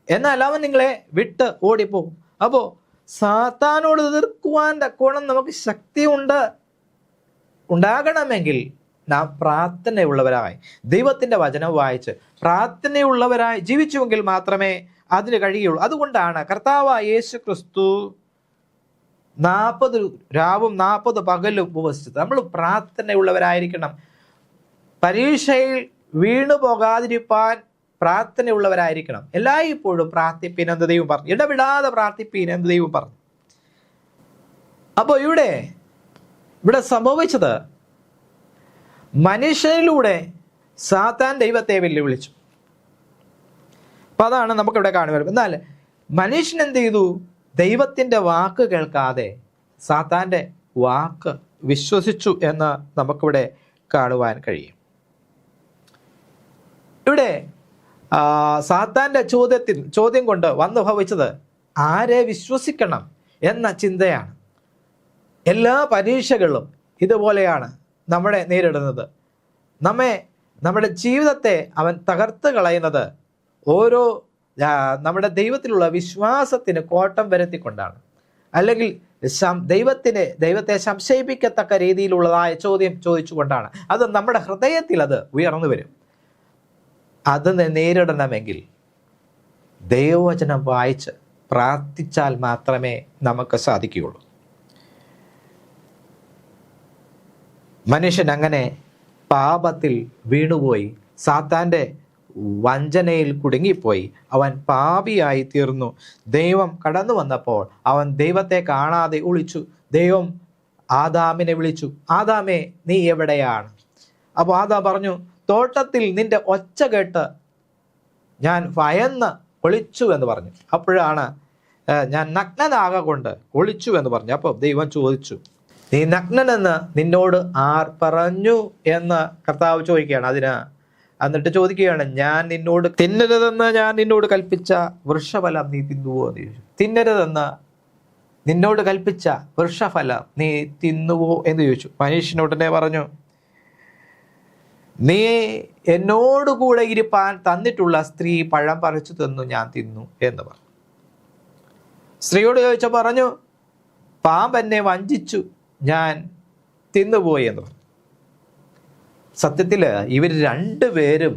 എന്നാൽ അവൻ നിങ്ങളെ വിട്ട് ഓടിപ്പോകും. അപ്പോൾ സാത്താനോട് എതിർക്കുവാൻ തക്കോണം നമുക്ക് ശക്തി ഉണ്ടാകണമെങ്കിൽ നാം പ്രാർത്ഥനയുള്ളവരായി ദൈവത്തിൻ്റെ വചനം വായിച്ച് പ്രാർത്ഥനയുള്ളവരായി ജീവിച്ചുവെങ്കിൽ മാത്രമേ അതിന് കഴിയുള്ളൂ. അതുകൊണ്ടാണ് കർത്താവായ യേശു ക്രിസ്തു 40 രാവും 40 പകലും ഉപവസിച്ചത്. നമ്മൾ പ്രാർത്ഥനയുള്ളവരായിരിക്കണം. പരീക്ഷയിൽ വീണു പോകാതിരിപ്പാൻ പ്രാർത്ഥനയുള്ളവരായിരിക്കണം. എല്ലായ്പ്പോഴും പ്രാർത്ഥിപ്പീൻ എന്ന് ദൈവം പറഞ്ഞു. ഇടവിടാതെ പ്രാർത്ഥിപ്പീൻ എന്ന് ദൈവം പറഞ്ഞു. അപ്പോൾ ഇവിടെ സംഭവിച്ചത്, മനുഷ്യനിലൂടെ സാത്താൻ ദൈവത്തെ വെല്ലുവിളിച്ചു. അപ്പൊ അതാണ് നമുക്കിവിടെ കാണുന്നത്. എന്നാൽ മനുഷ്യൻ എന്ത് ചെയ്തു? ദൈവത്തിൻ്റെ വാക്ക് കേൾക്കാതെ സാത്താൻ്റെ വാക്ക് വിശ്വസിച്ചു എന്ന് നമുക്കിവിടെ കാണുവാൻ കഴിയും. ഇവിടെ സാത്താൻ്റെ ചോദ്യം കൊണ്ട് വന്നു ഭവിച്ചത് ആരെ വിശ്വസിക്കണം എന്ന ചിന്തയാണ്. എല്ലാ പരീക്ഷകളും ഇതുപോലെയാണ് നമ്മളെ നേരിടുന്നത്. നമ്മുടെ ജീവിതത്തെ അവൻ തകർത്ത് കളയുന്നത് ഓരോ നമ്മുടെ ദൈവത്തിലുള്ള വിശ്വാസത്തിന് കോട്ടം വരുത്തിക്കൊണ്ടാണ്. അല്ലെങ്കിൽ ദൈവത്തെ സംശയിപ്പിക്കത്തക്ക രീതിയിലുള്ളതായ ചോദ്യം ചോദിച്ചുകൊണ്ടാണ്. അത് നമ്മുടെ ഹൃദയത്തിൽ അത് ഉയർന്നു വരും. അത് നേരിടണമെങ്കിൽ ദൈവവചനം വായിച്ച് പ്രാർത്ഥിച്ചാൽ മാത്രമേ നമുക്ക് സാധിക്കുകയുള്ളൂ. മനുഷ്യൻ അങ്ങനെ പാപത്തിൽ വീണുപോയി, സാത്താൻ്റെ വഞ്ചനയിൽ കുടുങ്ങിപ്പോയി. അവൻ പാപിയായി തീർന്നു. ദൈവം കടന്നു വന്നപ്പോൾ അവൻ ദൈവത്തെ കാണാതെ ഒളിച്ചു. ദൈവം ആദാമിനെ വിളിച്ചു, ആദാമേ നീ എവിടെയാണ്? അപ്പോൾ ആദാം പറഞ്ഞു, തോട്ടത്തിൽ നിന്റെ ഒച്ച കേട്ട് ഞാൻ ഭയന്ന് ഒളിച്ചു എന്ന് പറഞ്ഞു. അപ്പോഴാണ് ഞാൻ നഗ്നനാകൊണ്ട് ഒളിച്ചു എന്ന് പറഞ്ഞു. അപ്പോൾ ദൈവം ചോദിച്ചു, നീ നഗ്നനെന്ന് നിന്നോട് ആർ പറഞ്ഞു എന്ന് കർത്താവ് ചോദിക്കുകയാണ്. എന്നിട്ട് ചോദിക്കുകയാണ്, ഞാൻ നിന്നോട് തിന്നരുതെന്ന് ഞാൻ നിന്നോട് കൽപ്പിച്ച വൃക്ഷഫലം നീ തിന്നുവോ എന്ന് ചോദിച്ചു. തിന്നരുതെന്ന് നിന്നോട് കൽപ്പിച്ച വൃക്ഷഫലം നീ തിന്നുവോ എന്ന് ചോദിച്ചു. മനുഷ്യനോടനെ പറഞ്ഞു, നീ എന്നോടുകൂടെ ഇരിപ്പാൻ തന്നിട്ടുള്ള സ്ത്രീ പഴം പറിച്ചു തന്നു, ഞാൻ തിന്നു എന്ന് പറഞ്ഞു. സ്ത്രീയോട് ചോദിച്ച പറഞ്ഞു, പാമ്പ് എന്നെ വഞ്ചിച്ചു, ഞാൻ തിന്നുപോയി എന്ന് പറഞ്ഞു. സത്യത്തിൽ ഇവർ രണ്ടുപേരും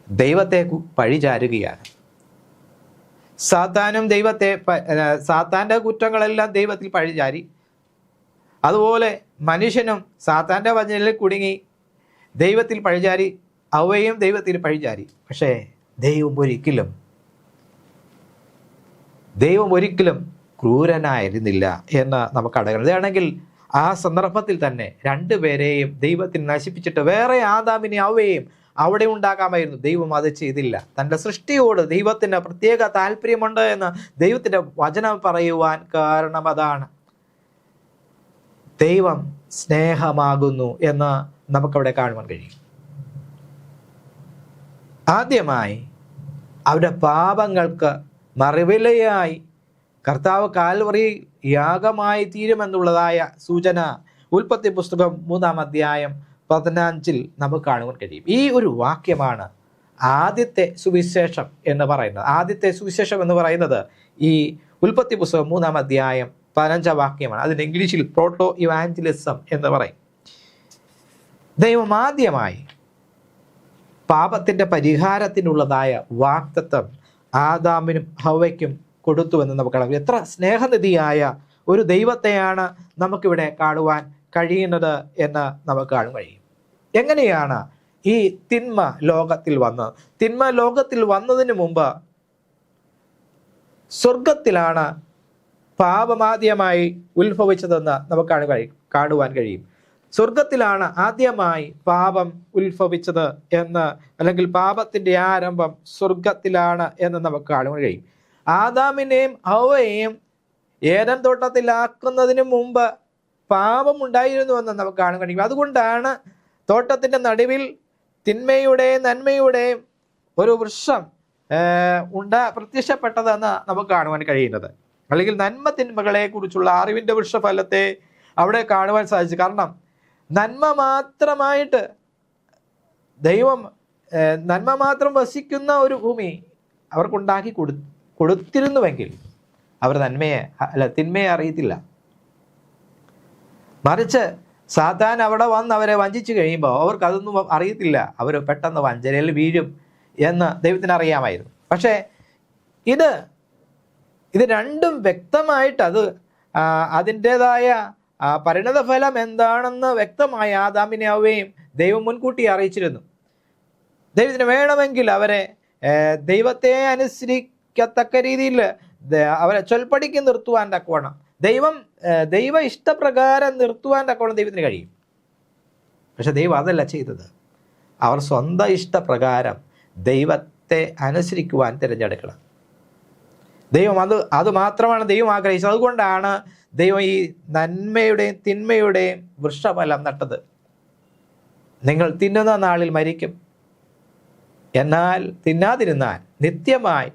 ദൈവത്തെ പഴിചാരുകയാണ്. സാത്താൻ്റെ കുറ്റങ്ങളെല്ലാം ദൈവത്തിൽ പഴിചാരി. അതുപോലെ മനുഷ്യനും സാത്താൻ്റെ വചനത്തിൽ കുടുങ്ങി ദൈവത്തിൽ പഴിചാരി, അവയും ദൈവത്തിൽ പഴിചാരി. പക്ഷേ ദൈവം ഒരിക്കലും ക്രൂരനായിരുന്നില്ല എന്ന് നമുക്ക് അടങ്ങണം. ഇതാണെങ്കിൽ ആ സന്ദർഭത്തിൽ തന്നെ രണ്ടുപേരെയും ദൈവത്തിന് നശിപ്പിച്ചിട്ട് വേറെ ആദാമിനെ അവയെയും അവിടെ ഉണ്ടാക്കാമായിരുന്നു. ദൈവം അത് ചെയ്തില്ല. തൻ്റെ സൃഷ്ടിയോട് ദൈവത്തിന് പ്രത്യേക താല്പര്യമുണ്ട് എന്ന് ദൈവത്തിൻ്റെ വചനം പറയുവാൻ കാരണം അതാണ്. ദൈവം സ്നേഹമാകുന്നു എന്ന് നമുക്കവിടെ കാണുവാൻ കഴിയും. ആദ്യമായി അവരുടെ പാപങ്ങൾക്ക് മറുവിലയായി കർത്താവ് കാൽവറി യാഗമായി തീരുമെന്നുള്ളതായ സൂചന ഉൽപ്പത്തി പുസ്തകം 3-ാം അധ്യായം 15 നമുക്ക് കാണുവാൻ കഴിയും. ഈ ഒരു വാക്യമാണ് ആദ്യത്തെ സുവിശേഷം എന്ന് പറയുന്നത്. ആദ്യത്തെ സുവിശേഷം എന്ന് പറയുന്നത് ഈ ഉൽപ്പത്തി പുസ്തകം 3-ാം അധ്യായം 15-ാം വാക്യമാണ്. അതിന് ഇംഗ്ലീഷിൽ പ്രോട്ടോ ഇവാഞ്ചലിസം എന്ന് പറയും. ദൈവം ആദ്യമായി പാപത്തിൻ്റെ പരിഹാരത്തിനുള്ളതായ വാഗ്ദത്തം ആദാമിനും ഹവ്വയ്ക്കും കൊടുത്തുവെന്ന് നമുക്ക് കാണാം. എത്ര സ്നേഹനിധിയായ ഒരു ദൈവത്തെയാണ് നമുക്കിവിടെ കാണുവാൻ കഴിയുന്നത് എന്ന് നമുക്ക് കാണാൻ കഴിയും. എങ്ങനെയാണ് ഈ തിന്മ ലോകത്തിൽ വന്നത്? തിന്മ ലോകത്തിൽ വന്നതിന് മുമ്പ് സ്വർഗത്തിലാണ് പാപമാദ്യമായി ഉത്ഭവിച്ചതെന്ന് നമുക്ക് കാണുവാൻ കഴിയും. സ്വർഗത്തിലാണ് ആദ്യമായി പാപം ഉത്ഭവിച്ചത് എന്ന്, അല്ലെങ്കിൽ പാപത്തിൻ്റെ ആരംഭം സ്വർഗത്തിലാണ് എന്ന് നമുക്ക് കാണുവാൻ കഴിയും. ആദാമിനെയും ഹവ്വയെയും ഏദൻ തോട്ടത്തിലാക്കുന്നതിന് മുമ്പ് പാപമുണ്ടായിരുന്നുവെന്ന് നമുക്ക് കാണാൻ കഴിയും. അതുകൊണ്ടാണ് തോട്ടത്തിൻ്റെ നടുവിൽ തിന്മയുടെയും നന്മയുടെയും ഒരു വൃക്ഷം പ്രത്യക്ഷപ്പെട്ടതെന്ന് നമുക്ക് കാണുവാൻ കഴിയുന്നത്. അല്ലെങ്കിൽ നന്മ തിന്മകളെ കുറിച്ചുള്ള അറിവിൻ്റെ വൃക്ഷഫലത്തെ അവിടെ കാണുവാൻ സാധിച്ചു. കാരണം നന്മ മാത്രമായിട്ട് ദൈവം നന്മ മാത്രം വസിക്കുന്ന ഒരു ഭൂമി അവർക്കുണ്ടാക്കി കൊടുത്തിരുന്നുവെങ്കിൽ അവർ തിന്മയെ അറിയത്തില്ല. മറിച്ച് സാത്താൻ അവിടെ വന്ന് അവരെ വഞ്ചിച്ചു കഴിയുമ്പോൾ അവർക്ക് അതൊന്നും അറിയത്തില്ല. അവർ പെട്ടെന്ന് വഞ്ചനയിൽ വീഴും എന്ന് ദൈവത്തിന് അറിയാമായിരുന്നു. പക്ഷേ ഇത് രണ്ടും വ്യക്തമായിട്ട് അതിൻ്റെതായ പരിണതഫലം എന്താണെന്ന് വ്യക്തമായ ആദാമിനെ ഹവ്വയെയും ദൈവം മുൻകൂട്ടി അറിയിച്ചിരുന്നു. ദൈവത്തിന് വേണമെങ്കിൽ അവരെ ദൈവത്തെ അനുസരിക്കത്തക്ക രീതിയിൽ അവരെ ചൊൽപ്പടിക്ക് നിർത്തുവാൻ തക്കവണ്ണം ദൈവ ഇഷ്ടപ്രകാരം നിർത്തുവാൻ തക്കവണ്ണം ദൈവത്തിന് കഴിയും. പക്ഷെ ദൈവം അതല്ല ചെയ്തത്. അവർ സ്വന്തം ഇഷ്ടപ്രകാരം ദൈവത്തെ അനുസരിക്കുവാൻ തിരഞ്ഞെടുക്കണം. ദൈവം അത് മാത്രമാണ് ദൈവം ആഗ്രഹിച്ചത്. അതുകൊണ്ടാണ് ദൈവം ഈ നന്മയുടെയും തിന്മയുടെയും വൃക്ഷഫലം നട്ടത്. നിങ്ങൾ തിന്നുന്ന നാളിൽ മരിക്കും, എന്നാൽ തിന്നാതിരുന്നാൽ നിത്യമായി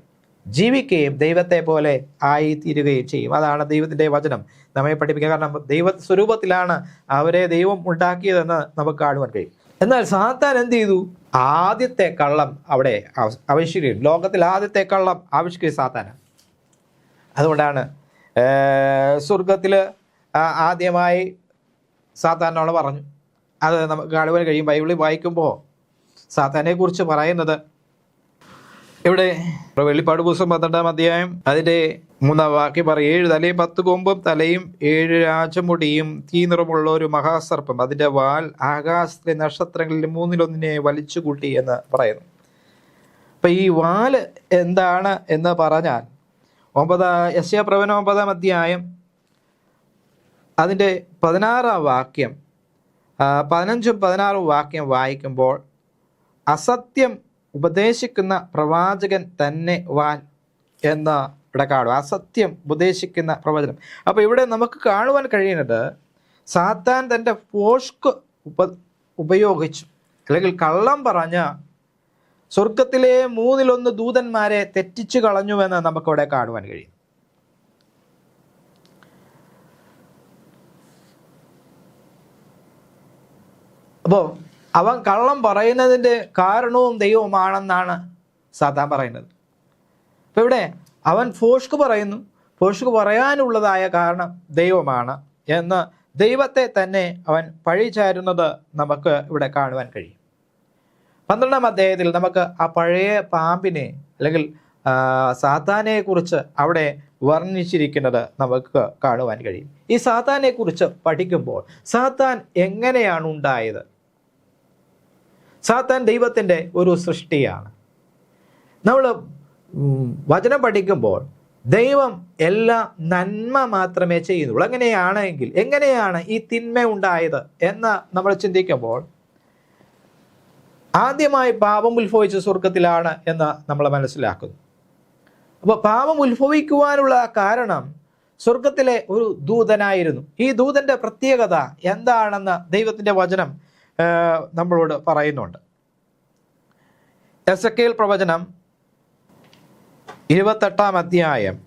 ജീവിക്കുകയും ദൈവത്തെ പോലെ ആയിത്തീരുകയും ചെയ്യും. അതാണ് ദൈവത്തിൻ്റെ വചനം നമ്മെ പഠിപ്പിക്കുക. കാരണം ദൈവ സ്വരൂപത്തിലാണ് അവരെ ദൈവം ഉണ്ടാക്കിയതെന്ന് നമുക്ക് കാണുവാൻ കഴിയും. എന്നാൽ സാത്താൻ എന്ത് ചെയ്തു? ആദ്യത്തെ കള്ളം അവിടെ ആവിഷ്കരിക്കും. ലോകത്തിൽ ആദ്യത്തെ കള്ളം ആവിഷ്കരിച്ച സാത്താനാണ്. അതുകൊണ്ടാണ് സ്വർഗത്തിൽ ആദ്യമായി സാത്താനോട് പറഞ്ഞു. അത് നമുക്ക് കാണുവാൻ കഴിയും. ബൈബിളിൽ വായിക്കുമ്പോൾ സാത്താനെ കുറിച്ച് പറയുന്നത് ഇവിടെ വെളിപ്പാട് പുസ്തകം 12-ാം അധ്യായം അതിൻ്റെ 3-ാം വാക്യം പറയും. 7 തലയും 10 കൊമ്പും തലയും 7 രാജമുടിയും തീ നിറമുള്ള ഒരു മഹാസർപ്പം, അതിൻ്റെ വാൽ ആകാശത്തിലെ നക്ഷത്രങ്ങളിൽ 3-1 വലിച്ചു കൂട്ടി എന്ന് പറയുന്നു. അപ്പം ഈ വാല് എന്താണ് എന്ന് പറഞ്ഞാൽ യെശയ്യാപ്രവചനം 9-ാം അധ്യായം അതിൻ്റെ 16-ാം വാക്യം 15-ഉം 16-ഉം വാക്യം വായിക്കുമ്പോൾ അസത്യം ഉപദേശിക്കുന്ന പ്രവാചകൻ തന്നെ വാൽ എന്ന് ഇവിടെ കാണും. അസത്യം ഉപദേശിക്കുന്ന പ്രവചനം. അപ്പോൾ ഇവിടെ നമുക്ക് കാണുവാൻ കഴിയുന്നത് സാത്താൻ തൻ്റെ ഫോഷ്ക് ഉപയോഗിച്ചു, അല്ലെങ്കിൽ കള്ളം പറഞ്ഞ സ്വർഗത്തിലെ 3-1 ദൂതന്മാരെ തെറ്റിച്ചു കളഞ്ഞുവെന്ന് നമുക്കിവിടെ കാണുവാൻ കഴിയും. അപ്പോൾ അവൻ കള്ളം പറയുന്നതിൻ്റെ കാരണവും ദൈവമാണെന്നാണ് സാത്താൻ പറയുന്നത്. അപ്പം ഇവിടെ അവൻ ഫോഷ്ക് പറയുന്നു. ഫോഷ്ക് പറയാനുള്ളതായ കാരണം ദൈവമാണ് എന്ന് ദൈവത്തെ തന്നെ അവൻ പഴിചാരുന്നത് നമുക്ക് ഇവിടെ കാണുവാൻ കഴിയും. 12-ാം അധ്യായത്തിൽ നമുക്ക് ആ പഴയ പാമ്പിനെ അല്ലെങ്കിൽ സാത്താനെ കുറിച്ച് അവിടെ വർണ്ണിച്ചിരിക്കുന്നത് നമുക്ക് കാണുവാൻ കഴിയും. ഈ സാത്താനെ കുറിച്ച് പഠിക്കുമ്പോൾ സാത്താൻ എങ്ങനെയാണ് ഉണ്ടായത്? സാത്താൻ ദൈവത്തിൻ്റെ ഒരു സൃഷ്ടിയാണ്. നമ്മൾ വചനം പഠിക്കുമ്പോൾ ദൈവം എല്ലാം നന്മ മാത്രമേ ചെയ്യുന്നുള്ളൂ. എങ്ങനെയാണ് ഈ തിന്മ ഉണ്ടായത് എന്ന് നമ്മൾ ചിന്തിക്കുമ്പോൾ ആദ്യമായി പാപം ഉത്ഭവിച്ച സ്വർഗത്തിലാണ് എന്ന് നമ്മൾ മനസ്സിലാക്കുന്നു. അപ്പോൾ പാപം ഉത്ഭവിക്കുവാനുള്ള കാരണം സ്വർഗത്തിലെ ഒരു ദൂതനായിരുന്നു. ഈ ദൂതന്റെ പ്രത്യേകത എന്താണെന്ന് ദൈവത്തിൻ്റെ വചനം നമ്മളോട് പറയുന്നുണ്ട്. എസെക്കിയേൽ പ്രവചനം 28-ാം അധ്യായം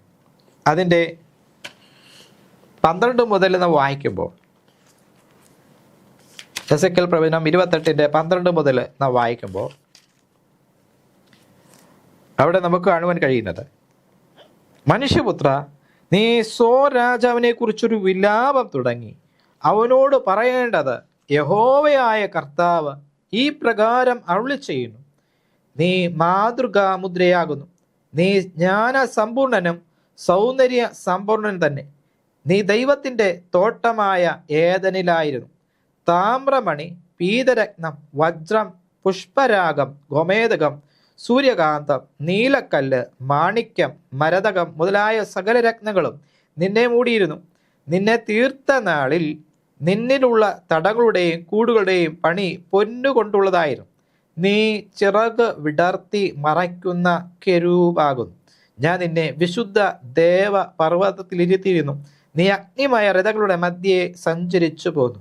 അതിൻ്റെ 12 മുതൽ നാം വായിക്കുമ്പോൾ, എസെക്കിയേൽ പ്രവചനം 28-ന്റെ 12 മുതൽ നാം വായിക്കുമ്പോൾ അവിടെ നമുക്ക് കാണുവാൻ കഴിയുന്നത്, മനുഷ്യപുത്ര, നീ രാജാവിനെ കുറിച്ചൊരു വിലാപം തുടങ്ങി അവനോട് പറയേണ്ടത്, യഹോവയായ കർത്താവ് ഈ പ്രകാരം അരുളി ചെയ്യുന്നു, നീ മാതൃകാമുദ്രയാകുന്നു, നീ ജ്ഞാനസമ്പൂർണനും സൗന്ദര്യ സമ്പൂർണനും തന്നെ. നീ ദൈവത്തിൻ്റെ തോട്ടമായ ഏദനിലായിരുന്നു. താമ്രമണി, പീതരത്നം, വജ്രം, പുഷ്പരാഗം, ഗോമേതകം, സൂര്യകാന്തം, നീലക്കല്ല്, മാണിക്യം, മരതകം മുതലായ സകല രത്നങ്ങളും നിന്നെ മൂടിയിരുന്നു. നിന്നെ തീർത്ത നാളിൽ നിന്നിലുള്ള തടകളുടെയും കൂടുകളുടെയും പണി പൊന്നുകൊണ്ടുള്ളതായിരുന്നു. നീ ചിറക് വിടർത്തി മറയ്ക്കുന്ന കെരൂബാകുന്നു. ഞാൻ നിന്നെ വിശുദ്ധ ദേവ പർവ്വതത്തിലിരുത്തിയിരുന്നു. നീ അഗ്നിമയ രഥങ്ങളുടെ മധ്യേ സഞ്ചരിച്ചു പോന്നു.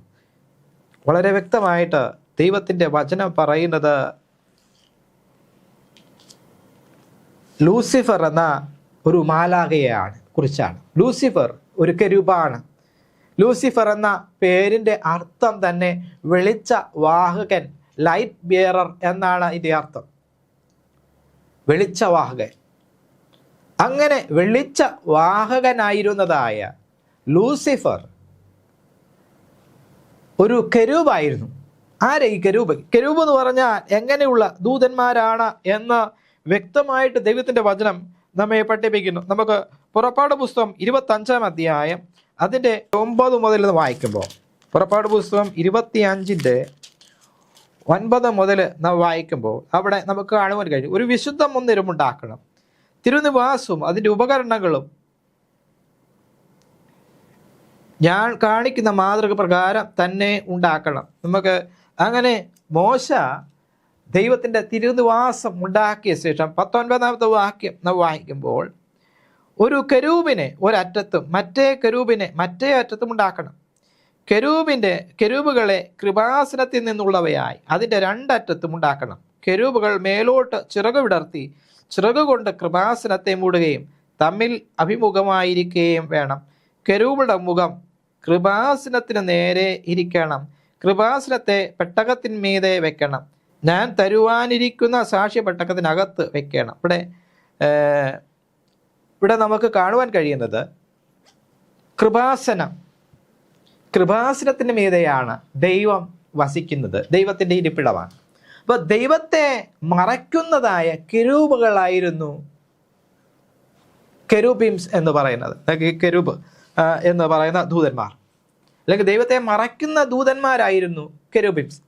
വളരെ വ്യക്തമായിട്ട് ദൈവത്തിൻ്റെ വചനം പറയുന്നത് ലൂസിഫർ എന്ന ഒരു മാലാഖയാണ് കുറിച്ചാണ്. ലൂസിഫർ ഒരു കെരൂബാണ്. ലൂസിഫർ എന്ന പേരിൻ്റെ അർത്ഥം തന്നെ വെളിച്ച വാഹകൻ, ലൈറ്റ് ബിയറർ എന്നാണ് ഇതിൻ്റെ അർത്ഥം. വെളിച്ചവാഹകൻ. അങ്ങനെ വെളിച്ച വാഹകനായിരുന്നതായ ലൂസിഫർ ഒരു കെരൂബായിരുന്നു. ആരെ ഈ കെരൂബ്? കെരൂബ് എന്ന് പറഞ്ഞാൽ എങ്ങനെയുള്ള ദൂതന്മാരാണ് എന്ന് വ്യക്തമായിട്ട് ദൈവത്തിന്റെ വചനം നമ്മെ പഠിപ്പിക്കുന്നു. നമുക്ക് പുറപ്പാട് പുസ്തകം 25-ാം അധ്യായം അതിൻ്റെ 9 മുതൽ വായിക്കുമ്പോൾ, പുറപ്പാട് പുസ്തകം 25-ന്റെ 9 മുതൽ നാം വായിക്കുമ്പോൾ അവിടെ നമുക്ക് കാണുവാൻ കഴിയും, ഒരു വിശുദ്ധ മന്ദിരം ഉണ്ടാക്കണം, തിരുനിവാസവും അതിൻ്റെ ഉപകരണങ്ങളും ഞാൻ കാണിക്കുന്ന മാതൃക പ്രകാരം തന്നെ ഉണ്ടാക്കണം. നമുക്ക് അങ്ങനെ മോശ ദൈവത്തിൻ്റെ തിരുനിവാസം ഉണ്ടാക്കിയ ശേഷം 19-ാമത്തെ വാക്യം നാം വായിക്കുമ്പോൾ, ഒരു കെരൂബിനെ ഒരറ്റത്തും മറ്റേ കെരൂബിനെ മറ്റേ അറ്റത്തും ഉണ്ടാക്കണം. കെരൂബുകളെ കൃപാസനത്തിൽ നിന്നുള്ളവയായി അതിൻ്റെ 2 അറ്റത്തും ഉണ്ടാക്കണം. കെരൂബുകൾ മേലോട്ട് ചിറക് വിടർത്തി ചിറകുകൊണ്ട് കൃപാസനത്തെ മൂടുകയും തമ്മിൽ അഭിമുഖമായിരിക്കുകയും വേണം. കെരൂബുകളുടെ മുഖം കൃപാസനത്തിന് നേരെ ഇരിക്കണം. കൃപാസനത്തെ പെട്ടകത്തിന്മീതെ വെക്കണം. ഞാൻ തരുവാനിരിക്കുന്ന സാക്ഷ്യ പെട്ടകത്തിനകത്ത് വെക്കണം. ഇവിടെ നമുക്ക് കാണുവാൻ കഴിയുന്നത് കൃപാസനത്തിന് മീതെയാണ് ദൈവം വസിക്കുന്നത്, ദൈവത്തിൻ്റെ ഇരിപ്പിടമാണ്. അപ്പോൾ ദൈവത്തെ മറയ്ക്കുന്നതായ കെരൂബുകളായിരുന്നു കെരൂബിംസ് എന്ന് പറയുന്നത്, കെരൂബ് എന്ന് പറയുന്ന ദൂതന്മാർ, അല്ലെങ്കിൽ ദൈവത്തെ മറയ്ക്കുന്ന ദൂതന്മാരായിരുന്നു കെരൂബിംസ്.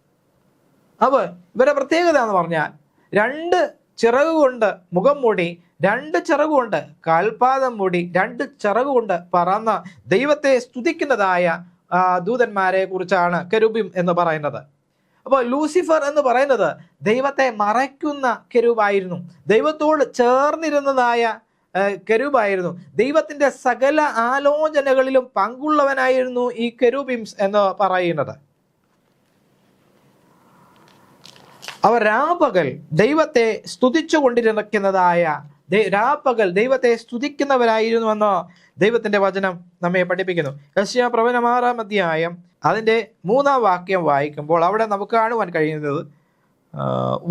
അപ്പോൾ ഇവരുടെ പ്രത്യേകത എന്ന് പറഞ്ഞാൽ 2 ചിറക് കൊണ്ട് മുഖം മൂടി, 2 ചിറക് കൊണ്ട് കാൽപാദം മൂടി, 2 ചിറക് കൊണ്ട് പറന്ന ദൈവത്തെ സ്തുതിക്കുന്നതായ ദൂതന്മാരെ കുറിച്ചാണ് കെരൂബിം എന്ന് പറയുന്നത്. അപ്പോൾ ലൂസിഫർ എന്ന് പറയുന്നത് ദൈവത്തെ മറയ്ക്കുന്ന കെരൂബായിരുന്നു, ദൈവത്തോട് ചേർന്നിരുന്നതായ കെരൂബായിരുന്നു, ദൈവത്തിൻ്റെ സകല ആലോചനകളിലും പങ്കുള്ളവനായിരുന്നു ഈ കെരൂബിംസ് എന്ന് പറയുന്നത്. അവർ രാപ്പകൽ ദൈവത്തെ സ്തുതിച്ചു കൊണ്ടിരിക്കുന്നതായ രാപ്പകൽ ദൈവത്തെ സ്തുതിക്കുന്നവരായിരുന്നുവെന്ന് ദൈവത്തിന്റെ വചനം നമ്മെ പഠിപ്പിക്കുന്നു. യെശയ്യാ പ്രവചനം 6-ാം അധ്യായം അതിൻ്റെ 3-ാം വാക്യം വായിക്കുമ്പോൾ അവിടെ നമുക്ക് കാണുവാൻ കഴിയുന്നത്,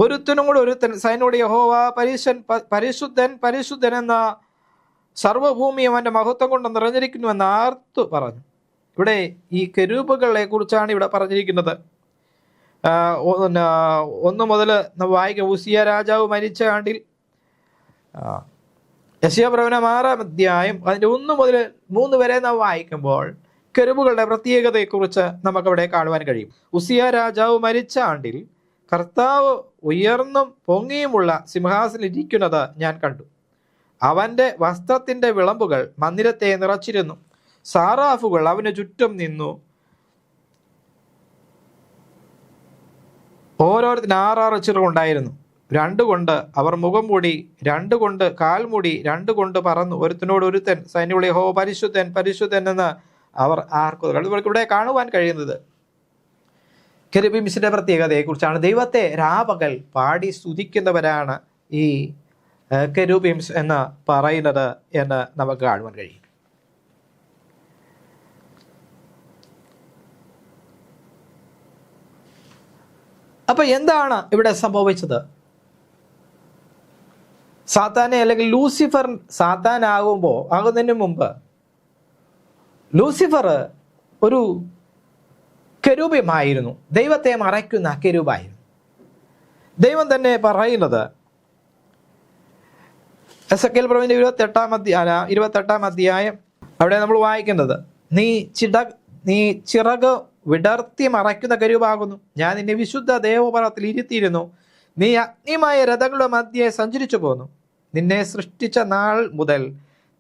ഒരുത്തൻ സൈന്യനോട് യഹോവ പരിശുദ്ധൻ പരിശുദ്ധൻ എന്ന സർവ്വഭൂമി അവൻ്റെ മഹത്വം കൊണ്ട് നിറഞ്ഞിരിക്കുന്നുവെന്ന് ആർത്തു പറഞ്ഞു. ഇവിടെ ഈ കെരൂബുകളെ കുറിച്ചാണ് ഇവിടെ പറഞ്ഞിരിക്കുന്നത്. 1 മുതൽ വായിക്കാം. ഉസിയ രാജാവ് മരിച്ച ആണ്ടിൽ, യെശയ്യാ പ്രവചനം 6-ാം അധ്യായം അതിൻ്റെ 1 മുതൽ 3 വരെ നാം വായിക്കുമ്പോൾ കെരൂബുകളുടെ പ്രത്യേകതയെക്കുറിച്ച് നമുക്കവിടെ കാണുവാൻ കഴിയും. ഉസിയ രാജാവ് മരിച്ച ആണ്ടിൽ കർത്താവ് ഉയർന്നും പൊങ്ങിയുമുള്ള സിംഹാസനം ഇരിക്കുന്നത് ഞാൻ കണ്ടു. അവൻ്റെ വസ്ത്രത്തിൻ്റെ വിളമ്പുകൾ മന്ദിരത്തെ നിറച്ചിരുന്നു. സാറാഫുകൾ അവന് ചുറ്റും നിന്നു. ഓരോരുത്തരും 6 ചിറകുണ്ടായിരുന്നു. 2 കൊണ്ട് അവർ മുഖം മൂടി, 2 കൊണ്ട് കാൽ മൂടി, 2 കൊണ്ട് പറന്നു. ഒരുത്തനോട് ഒരുത്തൻ സൈന്യങ്ങളെ ഹോ പരിശുദ്ധൻ പരിശുദ്ധൻ എന്ന് അവർ ആർക്കുക. ഇവിടെ കാണുവാൻ കഴിയുന്നത് കെരൂബിംസിന്റെ പ്രത്യേകതയെക്കുറിച്ചാണ്. ദൈവത്തെ രാപകൽ പാടി സ്തുതിക്കുന്നവരാണ് ഈ കെരൂബിംസ് എന്ന് പറയുന്നത് എന്ന് നമുക്ക് കാണുവാൻ കഴിയും. അപ്പൊ എന്താണ് ഇവിടെ സംഭവിച്ചത്? സാത്താനെ അല്ലെങ്കിൽ ലൂസിഫർ ആകുന്നതിന് മുമ്പ് ലൂസിഫർ ഒരു കെരൂബിമായിരുന്നു, ദൈവത്തെ മറയ്ക്കുന്ന കെരൂബായിരുന്നു. ദൈവം തന്നെ പറയുന്നത് എസെക്കിയേൽ പ്രവചനം 28-ാം അധ്യായം അവിടെ നമ്മൾ വായിക്കുന്നത്, നീ ചിറക് വിടർത്തി മറയ്ക്കുന്ന കെരൂബാകുന്നു. ഞാൻ നിന്നെ വിശുദ്ധ ദേവപർവ്വതത്തിൽ ഇരുത്തിയിരുന്നു. നീ അഗ്നിമായ രഥങ്ങളുടെ മധ്യേ സഞ്ചരിച്ചു പോന്നു. നിന്നെ സൃഷ്ടിച്ച നാൾ മുതൽ